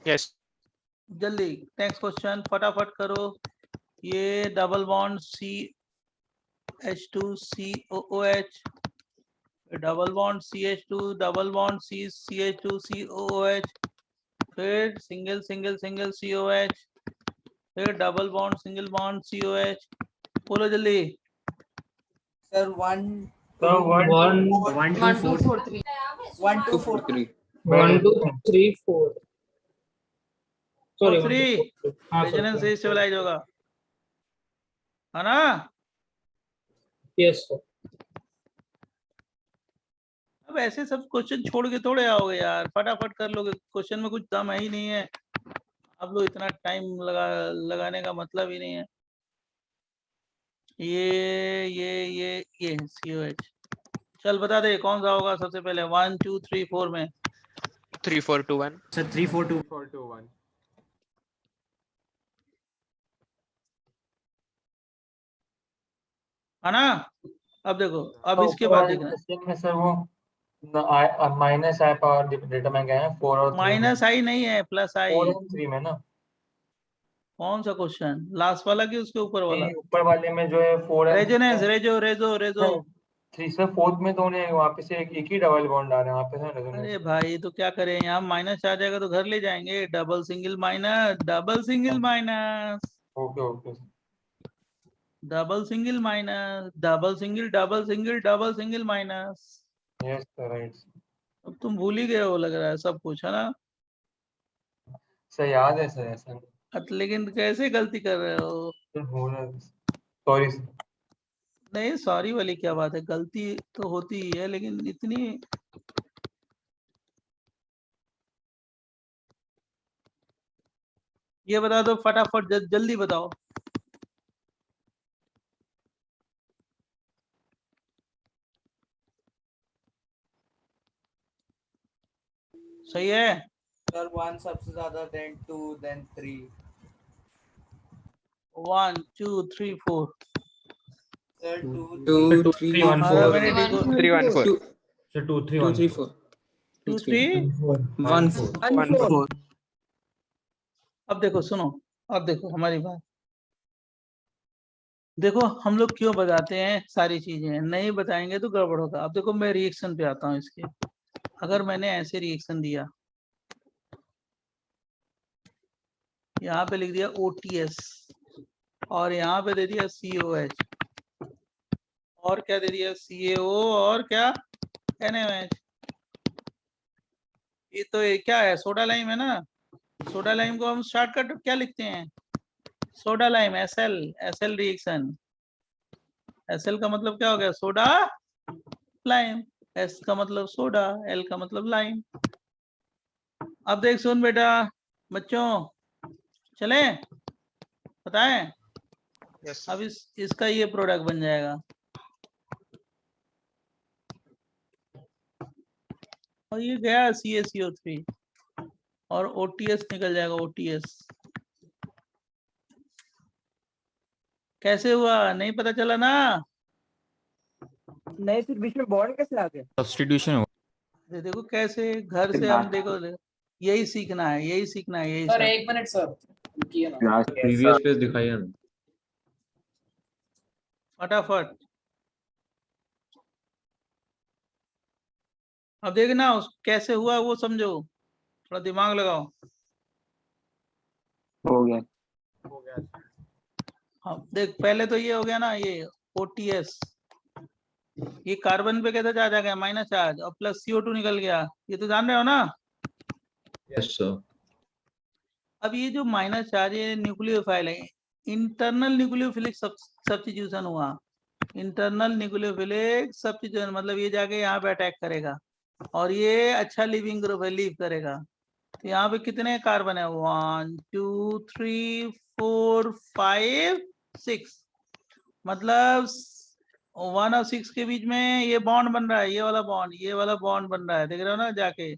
यस जल्दी, नेक्स्ट क्वेश्चन फटाफट करो। ये double bond CH2 COOH, double bond CH2, double bond CH2 COOH, फिर सिंगल सिंगल सिंगल COH, फिर double bond single bond COH। बोलो जल्दी। सर 1 So 1 1 1 2 4 3 1 2 4 3 1 2 3 4 सॉरी 1 3 2 4 हाँ रेजोनेंस सर स्टेबलाइज होगा, है ना? यस सर अब ऐसे सब क्वेश्चन छोड़ के थोड़े आओगे यार, फटाफट कर लोगे, क्वेश्चन में कुछ दम है ही नहीं है, आप लोग इतना टाइम लगाने का मतलब ही नहीं है। ये COH, चल बता दे कौन सा होगा सबसे पहले 1 2 3 4 में। 3 4 2 1 सर 3 4 2 4 2 1 है ना? अब देखो, अब तो इसके ऊपर बाद वाले देखना, क्वेश्चन में सर वो माइनस आई पावर डेटा में गए हैं 4 और 3 में। माइनस आई नहीं है, प्लस 4 आई। और 3 में ना, कौन सा क्वेश्चन, लास्ट वाला कि उसके ऊपर वाला? नहीं ऊपर वाले में जो है 4 रेजोनेंस, एंड रेजो 3 से 4 में तो उन्हें वहाँ से एक ही डबल बॉन्ड आ रहे हैं वहाँ पे है रेजोनेंस। अरे भाई तो क्या करें, यहाँ माइनस आ जाएगा तो घर ले जाएंगे, double single minus, double single minus, okay okay double single minus, double single double single double single minus. Yes sir right अब तुम भूल ही गए हो लग रहा है सब कुछ, है ना? सर याद है सर ऐसा लेकिन कैसे गलती कर रहे हो? Sorry sir. नहीं सॉरी वाली क्या बात है, गलती तो होती ही है, लेकिन इतनी ये बता दो फटाफट, जल्दी बताओ। सही है? सर 1 सबसे ज्यादा, then 2 then 3 1 2 3 4 सर 2 2 3 1 हमारा 4 मैंने देखो 3 1 4 सर 2 3 1 4 2 3 1 1 4 अब देखो सुनो, अब देखो हमारी बात, देखो हम लोग क्यों बताते हैं सारी चीजें, नहीं बताएंगे तो गड़बड़ होगा। अब देखो मैं रिएक्शन पे आता हूँ इसके, अगर मैंने ऐसे रिएक्शन दिया, यहाँ पे लिख दिया OTS और यहाँ पे दे दिया COH और क्या दे दिया CaO और क्या NaOH, ये तो ये क्या है, सोडा लाइम है ना? सोडा लाइम को हम शॉर्टकट क्या लिखते हैं, soda lime SL reaction. SL का मतलब क्या हो गया, सोडा लाइम, S का मतलब सोडा, L का मतलब लाइम। अब देख सुन बेटा बच्चों, चले बताएं, अब इसका ये प्रोडक्ट बन जाएगा और ये गया CaCO3 और OTS निकल जाएगा, OTS। कैसे हुआ, नहीं पता चला ना? नहीं फिर बीच में बॉन्ड कैसे आ गया? सब्स्टिट्यूशन हो देखो कैसे, घर से हम देखो, यही सीखना है, यही सीखना है, यही सर सब। 1 मिनट सर रुकिए ना। लास्ट प्रीवियस पेज दिखाइए ना फटाफट अब देखना कैसे हुआ वो समझो, थोड़ा दिमाग लगाओ। हो गया हाँ देख, पहले तो ये हो गया ना, ये OTS, ये कार्बन पे कैसा चार्ज आ गया, माइनस चार्ज, और प्लस CO2 निकल गया, ये तो जान रहे हो ना? यस सर अब ये जो माइनस चार्ज है न्यूक्लियोफाइल है, इंटरनल न्यूक्लियोफिलिक सब्स्टिट्यूशन हुआ, इंटरनल न्यूक्लियोफिलिक सब्स्टिट्यूशन मतलब ये जाके यहाँ पे अटैक करेगा और ये अच्छा लिविंग ग्रुप है, लीव करेगा। तो यहाँ पे कितने कार्बन है, 1 2 3 4 5 6, मतलब 1 और 6 के बीच में ये बॉन्ड बन रहा है, ये वाला बॉन्ड, ये वाला बॉन्ड बन रहा है, देख रहे हो ना जाके।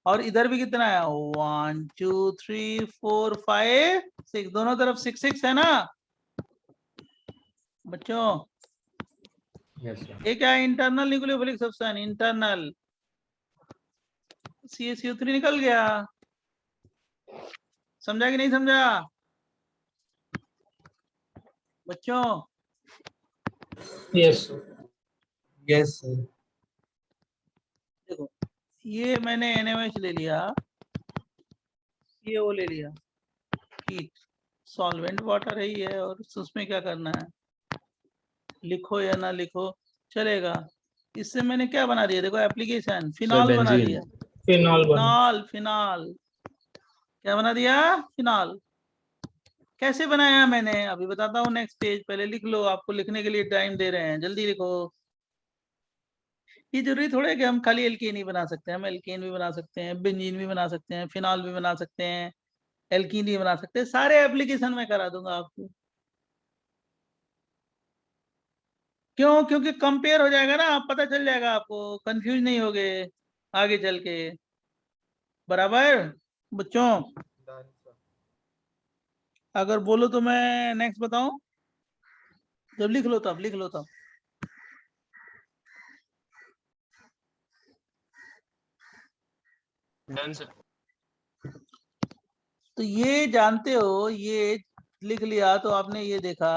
और इधर भी कितना है, 1 2 3 4 5 6, दोनों तरफ 6 6 है ना बच्चों? यस सर ये क्या है, internal nucleophilic substance, internal CaCO3 निकल गया। समझा कि नहीं समझा बच्चों? यस यस देखो ये मैंने NaOH ले लिया, CaO ले लिया, हीट सॉल्वेंट वाटर है ही है, और उसमें क्या करना है, लिखो या ना लिखो चलेगा। इससे मैंने क्या बना दिया, देखो एप्लीकेशन फिनॉल बना benzene. दिया। फिनॉल बना। फिनॉल फिनॉल क्या बना दिया, फिनॉल। कैसे बनाया मैंने अभी बताता हूँ नेक्स्ट पेज, पहले लिख लो, आपको लिखने के लिए टाइम दे रहे हैं, जल्दी लिखो। ये जरूरी थोड़ा है कि हम खाली एल्केन ही बना सकते हैं, हम एल्केन भी बना सकते हैं, बेंजीन भी बना सकते हैं, फिनॉल भी बना सकते हैं, एल्कीन भी बना सकते हैं, सारे एप्लीकेशन में करा दूंगा आपको। क्यों? क्योंकि कंपेयर हो जाएगा ना, आप पता चल जाएगा आपको, कंफ्यूज नहीं होगे आगे चल के। बराबर बच्चों? अगर बोलो तो मैं नेक्स्ट बताऊं, जब लिख लो तब, लिख लो तब। Done, sir. तो ये जानते हो, ये लिख लिया तो आपने ये देखा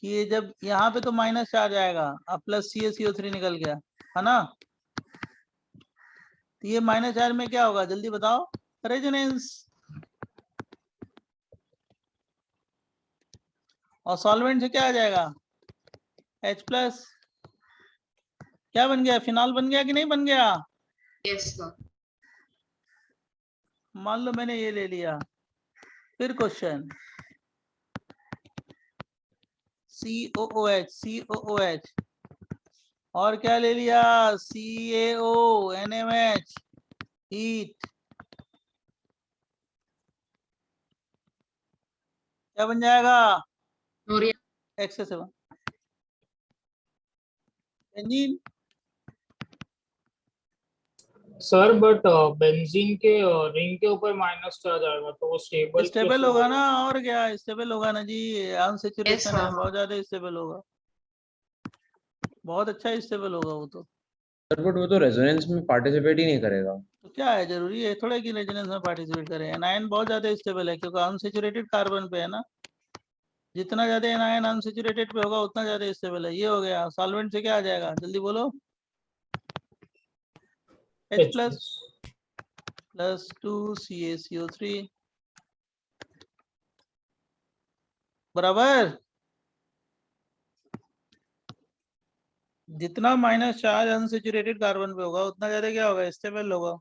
कि ये जब यहाँ पे तो माइनस चार्ज आएगा, अब प्लस CaCO3 निकल गया है ना। तो ये माइनस चार्ज में क्या होगा जल्दी बताओ, रेजोनेंस। और सॉल्वेंट से क्या आ जाएगा, H+। क्या बन गया, फिनॉल बन गया कि नहीं बन गया? Yes, sir. मान लो मैंने ये ले लिया, फिर क्वेश्चन COOH और क्या ले लिया, CaONMH, हीट। क्या बन जाएगा, No X7 benzene. Sir but benzene के रिंग के ऊपर माइनस चार्ज आएगा तो वो स्टेबल स्टेबल होगा ना, और क्या स्टेबल होगा ना जी, अनसैचुरेशन Yes, है, sir. बहुत ज्यादा स्टेबल होगा, बहुत अच्छा स्टेबल होगा वो तो। सर बट वो तो रेजोनेंस में पार्टिसिपेट ही नहीं करेगा। तो क्या है, जरूरी है थोड़ा कि रेजोनेंस में पार्टिसिपेट करे। एनायन बहुत ज्यादा स्टेबल है क्योंकि अनसैचुरेटेड कार्बन पे है ना, जितना ज्यादा एनायन अनसैचुरेटेड पे होगा उतना ज्यादा स्टेबल है। ये हो गया। सॉल्वेंट से क्या आ जाएगा जल्दी बोलो, H+ + 2 CaCO3 बराबर। जितना माइनस चार्ज अनसैचुरेटेड कार्बन पे होगा उतना ज्यादा क्या होगा, स्टेबल होगा।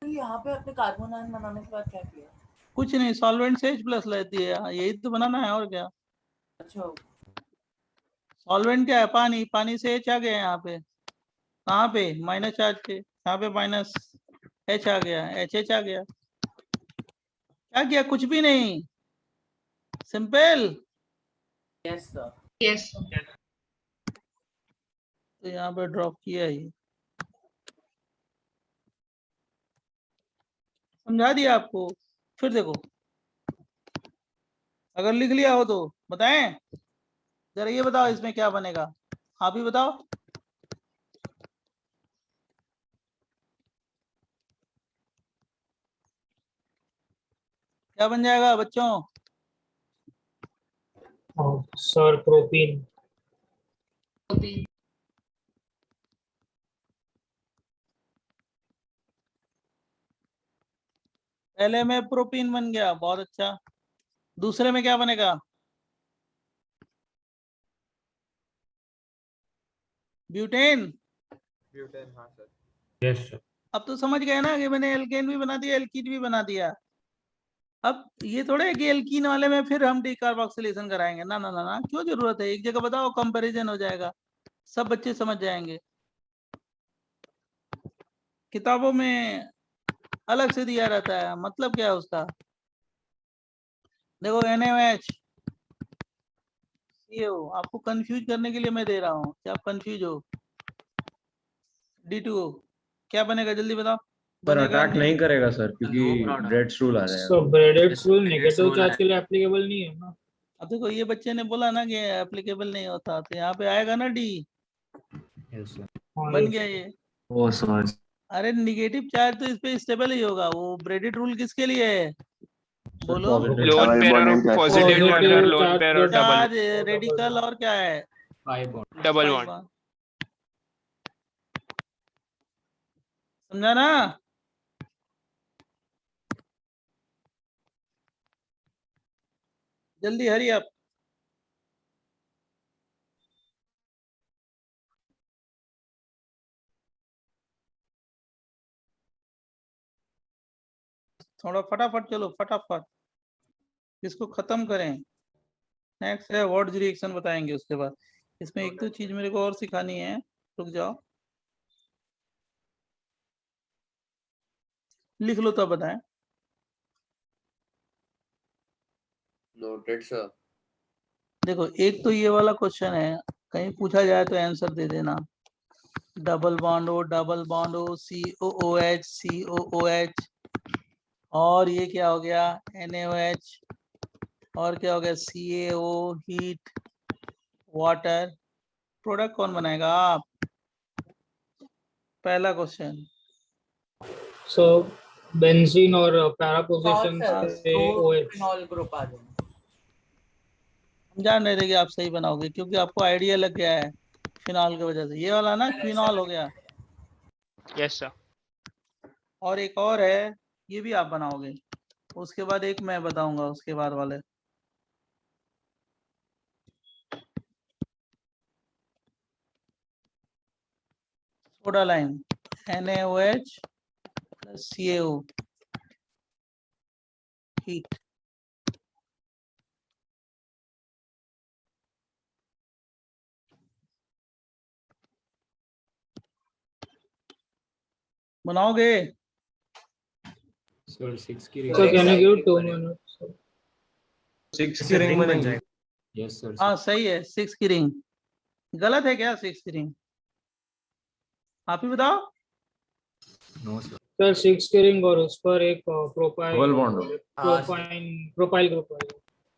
यहाँ पे अपने कार्बन आयन बनाने के बाद क्या किया? कुछ नहीं, सॉल्वेंट से H+ लेती है, यही तो बनाना है और क्या। अच्छा, सॉल्वेंट क्या है, पानी, पानी से H आ गया यहाँ पे, कहाँ पे, माइनस चार्ज पे, यहाँ पे माइनस H आ गया, HH आ गया। क्या किया, कुछ भी नहीं, simple. Yes sir. Yes, sir. तो यहाँ पे ड्रॉप किया ही, समझा दिया आपको। फिर देखो, अगर लिख लिया हो तो बताएं, जरा ये बताओ इसमें क्या बनेगा, आप ही बताओ। क्या बन जाएगा बच्चों? Sir propene. Copy. पहले में प्रोपीन बन गया, बहुत अच्छा। दूसरे में क्या बनेगा, ब्यूटेन। हाँ सर। Yes sir. अब तो समझ गए ना कि मैंने एल्केन भी बना दिया, एल्कीन भी बना दिया। अब ये थोड़े है कि एल्कीन वाले में फिर हम डिकार्बोक्सिलेशन कराएंगे, ना ना ना ना, क्यों जरूरत है, एक जगह बताओ, कंपैरिजन हो जाएगा, सब बच्चे समझ जाएंगे। किताबों में अलग से दिया रहता है, मतलब क्या है उसका। देखो NaOH, CO, आपको कंफ्यूज करने के लिए मैं दे रहा हूँ कि आप कंफ्यूज हो। D2O क्या बनेगा जल्दी बताओ, सर बनेगा अटैक नहीं करेगा सर, क्योंकि ब्रेड्स रूल आ जाएगा। सो ब्रेडेट्स रूल नेगेटिव चार्ज के लिए एप्लीकेबल नहीं है ना। अब देखो ये बच्चे ने बोला ना कि एप्लीकेबल नहीं होता, तो यहाँ पे आएगा ना D, यस सर। बन गया ये। ओ सर, अरे निगेटिव चार्ज तो इस पे स्टेबल ही होगा, वो ब्रेडेड रूल किसके लिए है बोलो, positive Lone Double pair bond और and plus positive Positive charge और lone charge pair और double चार्ज, रेडिकल और क्या है, double pi bond. bond। समझा ना। जल्दी हरी आप। थोड़ा फटाफट चलो, फटाफट इसको खत्म करें। नेक्स्ट है वर्ड्स रिएक्शन बताएंगे उसके बाद। इसमें एक दो चीज मेरे को और सिखानी है, रुक जाओ, लिख लो तो बताएं। Noted sir. देखो एक तो ये वाला क्वेश्चन है, कहीं पूछा जाए तो आंसर दे देना। डबल बॉन्ड हो COOH COOH, और ये क्या हो गया NaOH, और क्या हो गया CaO हीट वाटर। प्रोडक्ट कौन बनाएगा आप? पहला क्वेश्चन। सो बेंजीन और पैरा पोजीशन से OH फिनॉल ग्रुप आ जाएगा। हम जान रहे थे कि आप सही बनाओगे क्योंकि आपको आइडिया लग गया है फिनॉल की वजह से। ये वाला ना क्विनॉल हो गया। Yes sir. और एक और है, ये भी आप बनाओगे। उसके बाद एक मैं बताऊंगा उसके बाद वाले। Soda lime NaOH plus CaO heat. बनाओगे? सर 6 की So can you give 2 minutes? 6 की रिंग बनेगी। Yes sir. हाँ सही है, 6 की रिंग। गलत है क्या 6 की रिंग? आप ही बताओ। No sir. सर 6 की रिंग और उस पर एक प्रोपाइल डबल बॉन्ड हो। प्रोपाइल ग्रुप है।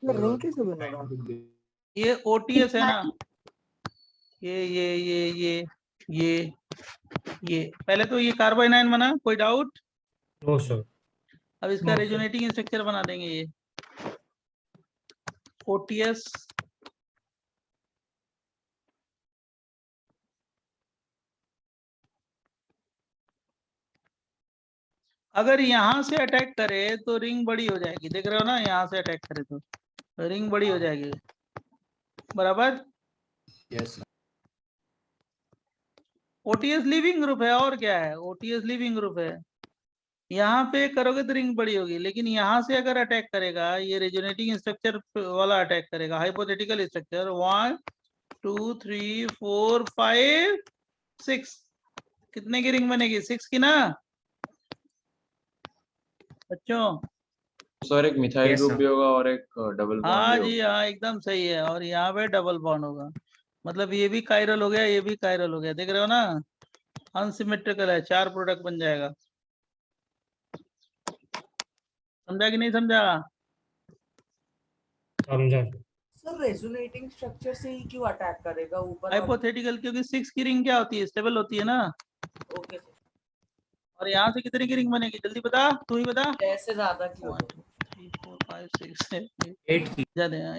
रिंग कैसे बनेगा? ये OTS है ना, ये पहले तो ये कार्बन आयन बना, कोई डाउट? No sir. अब इसका रेजोनेटिंग स्ट्रक्चर बना देंगे। ये OTS अगर यहाँ से अटैक करे तो रिंग बड़ी हो जाएगी, देख रहे हो ना, यहाँ से अटैक करे तो रिंग बड़ी हो जाएगी, बराबर। यस। OTS लिविंग ग्रुप है, और क्या है, OTS लिविंग ग्रुप है। यहाँ पे करोगे तो रिंग बड़ी होगी, लेकिन यहाँ से अगर अटैक करेगा, ये रेजोनेटिंग स्ट्रक्चर वाला अटैक करेगा, हाइपोथेटिकल स्ट्रक्चर 1 2 3 4 5 6, कितने की रिंग बनेगी? 6 की ना बच्चों? सर एक मिथाइल ग्रुप भी होगा और एक डबल बॉन्ड हाँ भी जी होगा। हाँ, एकदम सही है। और यहाँ पे डबल बॉन्ड होगा, मतलब ये भी कायरल हो गया, ये भी कायरल हो गया, देख रहे हो ना, अनसिमेट्रिकल है, 4 प्रोडक्ट बन जाएगा। समझा कि नहीं समझा? समझा। सर रेजोनेटिंग स्ट्रक्चर से ही क्यों अटैक करेगा ऊपर? हाइपोथेटिकल, क्योंकि 6 की रिंग क्या होती है, स्टेबल होती है ना। Okay sir. और यहाँ से कितने की रिंग बनेगी, जल्दी बता, तू ही बता। ऐसे ज्यादा क्यों? 1 2 3 4 5 6 7 8 की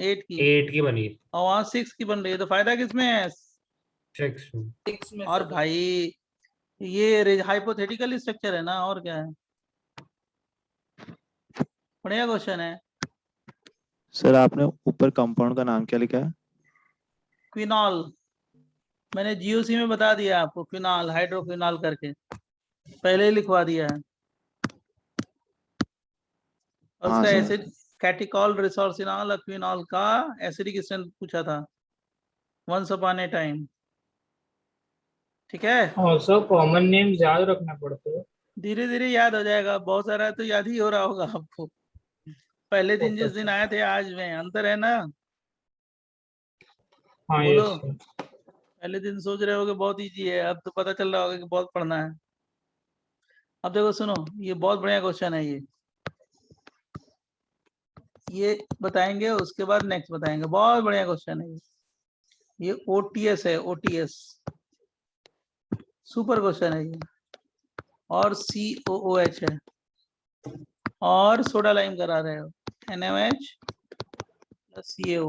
8 की 8 की बनी। और वहाँ 6 की बन रही है, तो फायदा किसमें है? 6 में। और भाई ये हाइपोथेटिकल स्ट्रक्चर है ना, और क्या है। बढ़िया क्वेश्चन है। सर आपने ऊपर कंपाउंड का नाम क्या लिखा है? क्विनॉल। मैंने GOC में बता दिया आपको, क्विनॉल, हाइड्रोक्विनॉल करके पहले ही लिखवा दिया है। और हाँ उसका सर। एसिड कैटिकॉल, रिसोर्सिनॉल, क्विनॉल का एसिडिक स्ट्रेंथ पूछा था वंस अपॉन ए टाइम। ठीक है, और सब कॉमन नेम याद रखना पड़ते हैं। धीरे धीरे याद हो जाएगा, बहुत सारा तो याद ही हो रहा होगा आपको। पहले दिन जिस दिन आए थे आज में अंतर है ना। हाँ बोलो, यस सर। पहले दिन सोच रहे होगे बहुत इजी है, अब तो पता चल रहा होगा कि बहुत पढ़ना है। अब देखो सुनो, ये बहुत बढ़िया क्वेश्चन है। ये बताएंगे, उसके बाद नेक्स्ट बताएंगे, बहुत बढ़िया क्वेश्चन है ये OTS है, OTS सुपर क्वेश्चन है ये। और COOH है, और सोडा लाइम करा रहे हो, NaOH प्लस CaO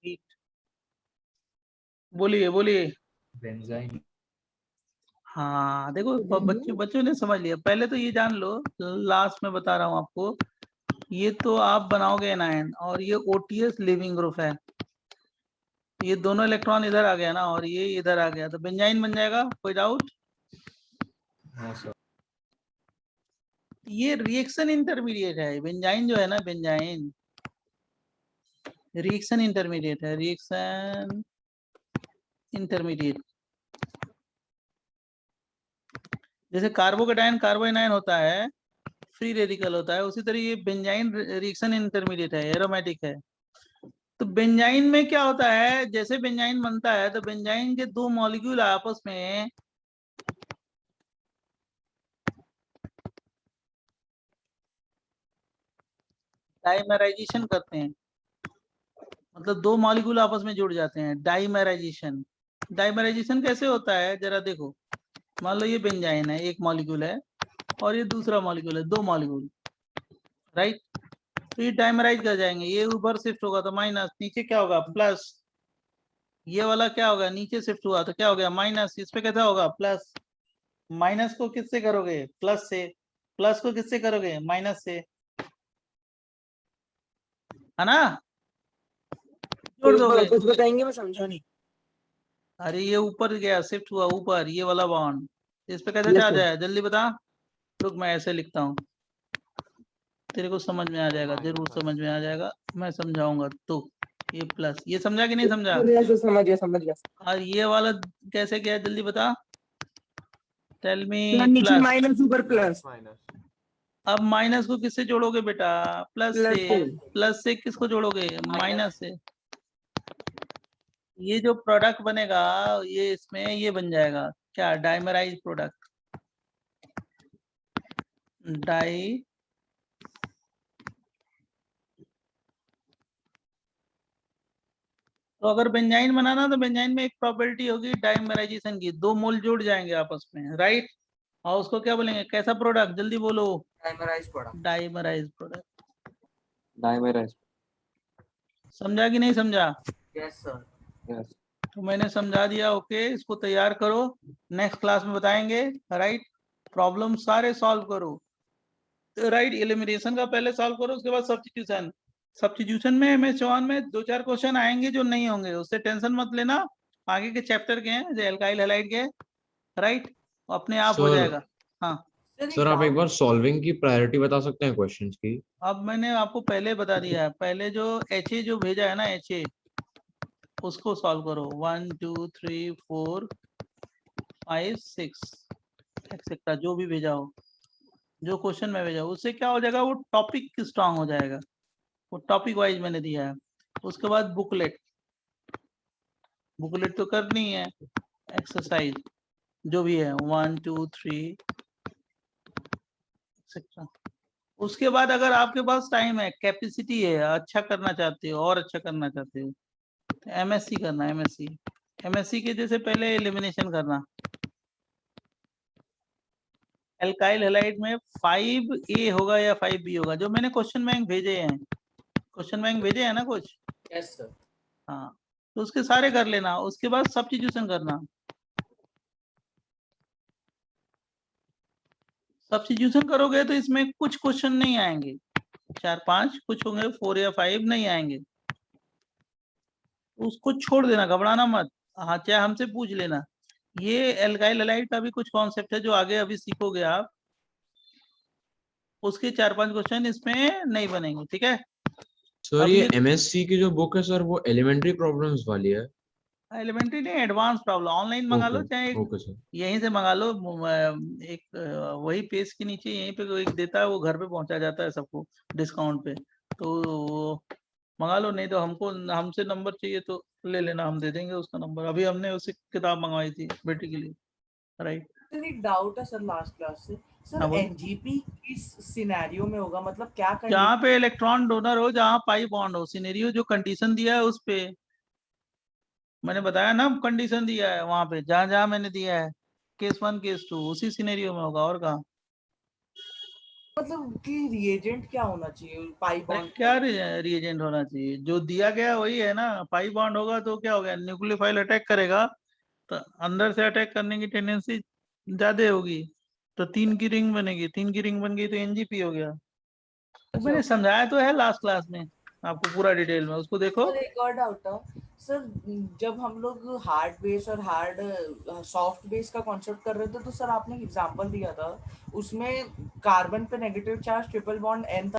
हीट। बोलिए बोलिए। बेंजाइन। हाँ देखो, बच्चों ने समझ लिया। पहले तो ये जान लो, लास्ट में बता रहा हूँ आपको, ये तो आप बनाओगे एनायन, और ये OTS लिविंग ग्रुप है, ये दोनों इलेक्ट्रॉन इधर आ गया ना, और ये इधर आ गया, तो बेंजाइन बन जाएगा, कोई डाउट? हाँ सर। ये रिएक्शन इंटरमीडिएट है, बेंजाइन जो है ना, बेंजाइन रिएक्शन इंटरमीडिएट है, रिएक्शन इंटरमीडिएट। जैसे कार्बोकेटायन कार्बोएनायन होता है, फ्री रेडिकल होता है, उसी तरह ये बेंजाइन रिएक्शन इंटरमीडिएट है, एरोमेटिक है। तो बेंजाइन में क्या होता है, जैसे बेंजाइन बनता है तो बेंजाइन के दो मॉलिक्यूल आपस में डाइमराइजेशन करते हैं, मतलब दो मॉलिक्यूल आपस में जुड़ जाते हैं, डाइमराइजेशन। डाइमराइजेशन कैसे होता है जरा देखो, मान लो ये बेंजाइन है, एक मॉलिक्यूल है, और ये दूसरा मॉलिक्यूल है, दो मॉलिक्यूल, राइट। तो ये डाइमराइज कर जाएंगे, ये ऊपर शिफ्ट होगा तो माइनस, नीचे क्या होगा प्लस, ये वाला क्या होगा नीचे शिफ्ट हुआ तो क्या हो गया माइनस, इस पे कैसा होगा प्लस। माइनस को किससे करोगे प्लस से, प्लस को किससे करोगे माइनस से, है ना, जोड़ दोगे। कुछ बताएंगे, मैं समझा नहीं। अरे ये ऊपर गया, शिफ्ट हुआ ऊपर, ये वाला बॉन्ड, इस पे कैसे Yes, चार्ज sir. है जल्दी बता। रुक मैं ऐसे लिखता हूँ, तेरे को समझ में आ जाएगा, जरूर समझ में आ जाएगा, मैं समझाऊंगा। तो ये प्लस, ये समझा कि नहीं समझा? समझ गया। और ये वाला कैसे गया जल्दी बता, टेल मी। नीचे प्लस, माइनस ऊपर प्लस। अब माइनस को किससे जोड़ोगे बेटा, प्लस प्लस से। से। प्लस से किसको जोड़ोगे माइनस से। ये जो प्रोडक्ट बनेगा ये इसमें ये बन जाएगा क्या, डाइमराइज प्रोडक्ट, डाई तो अगर बेंजाइन बनाना तो बेंजाइन में एक प्रॉपर्टी होगी डाइमराइजेशन की, दो मोल जुड़ जाएंगे आपस में, राइट। और उसको क्या बोलेंगे, कैसा प्रोडक्ट जल्दी बोलो, dimerise product. Dimerise product. Dimerise. समझा कि नहीं समझा? Yes sir. यस। तो मैंने समझा दिया, ओके। इसको तैयार करो, नेक्स्ट क्लास में बताएंगे, राइट। प्रॉब्लम सारे सॉल्व करो, राइट। एलिमिनेशन का पहले सॉल्व करो, उसके बाद सब्स्टिट्यूशन। सब्स्टिट्यूशन में MS1 में दो चार क्वेश्चन आएंगे जो नहीं होंगे, उससे टेंशन मत लेना, आगे के चैप्टर के हैं जो एल्काइल हैलाइड के, राइट, अपने आप हो सर जाएगा। हाँ सर आप एक बार सॉल्विंग की प्रायोरिटी बता सकते हैं क्वेश्चंस की? अब मैंने आपको पहले बता दिया है, पहले जो HA जो भेजा है ना, HA उसको सॉल्व करो, 1 2 3 4 5 6 एक्सेट्रा, जो भी भेजा हो, जो क्वेश्चन में भेजा हो, उससे क्या हो जाएगा, वो टॉपिक स्ट्रांग हो जाएगा, वो टॉपिक वाइज मैंने दिया है। उसके बाद बुकलेट, बुकलेट तो करनी है, एक्सरसाइज जो भी है 1 2 3 एक्सेट्रा। उसके बाद अगर आपके पास टाइम है, कैपेसिटी है, अच्छा करना चाहते हो और अच्छा करना चाहते हो, तो MSc करना, MSc के जैसे पहले एलिमिनेशन करना। एल्काइल हैलाइड में 5A होगा या 5B होगा, जो मैंने क्वेश्चन बैंक भेजे हैं, क्वेश्चन बैंक भेजे हैं ना कुछ। Yes sir. हाँ तो उसके सारे कर लेना, उसके बाद सब्स्टिट्यूशन करना। सब्स्टिट्यूशन करोगे तो इसमें कुछ क्वेश्चन नहीं आएंगे, 4-5 कुछ होंगे, 4 या 5 नहीं आएंगे, उसको छोड़ देना, घबराना मत। हाँ चाहे हमसे पूछ लेना। ये एल्काइल हैलाइड का भी कुछ कॉन्सेप्ट है जो आगे अभी सीखोगे आप, उसके 4-5 क्वेश्चन इसमें नहीं बनेंगे, ठीक है। सर ये MSc की जो बुक है सर वो एलिमेंट्री प्रॉब्लम्स वाली है? एलिमेंट्री नहीं, एडवांस प्रॉब्लम, ऑनलाइन मंगा लो, चाहे ओके सर। यहीं से मंगा लो, एक वही पेज के नीचे यहीं पे कोई देता है, वो घर पे पहुंचा जाता है सबको डिस्काउंट पे, तो वो मंगा लो। नहीं तो हमको, हमसे नंबर चाहिए तो ले लेना, हम दे देंगे उसका नंबर। अभी हमने उसी किताब मंगवाई थी बेटी के लिए, राइट। सर एक डाउट है सर लास्ट क्लास से, सर हाँ, बोल। एनजीपी किस सिनेरियो में होगा, मतलब क्या जहाँ पे इलेक्ट्रॉन डोनर हो, जहाँ पाई बॉन्ड हो, सिनेरियो जो कंडीशन दिया है उस पे, मैंने बताया ना कंडीशन दिया है वहां पे, जहाँ जहाँ मैंने दिया है, केस 1 केस 2 उसी सिनेरियो में होगा, और कहाँ। मतलब कि रिएजेंट क्या होना चाहिए, पाई बॉन्ड क्या रिएजेंट होना चाहिए, जो दिया गया वही है ना। पाई बॉन्ड होगा तो क्या हो गया, न्यूक्लियोफाइल अटैक करेगा तो अंदर से अटैक करने की टेंडेंसी ज्यादा होगी, तो 3 की रिंग बनेगी, 3 की रिंग बन गई तो NGP हो गया। मैंने समझाया तो है लास्ट क्लास में आपको पूरा डिटेल में, उसको देखो। सर एक और डाउट था सर, जब हम लोग हार्ड बेस और हार्ड सॉफ्ट बेस का कॉन्सेप्ट कर रहे थे तो सर आपने एग्जांपल दिया था उसमें कार्बन पे negative charge triple bond N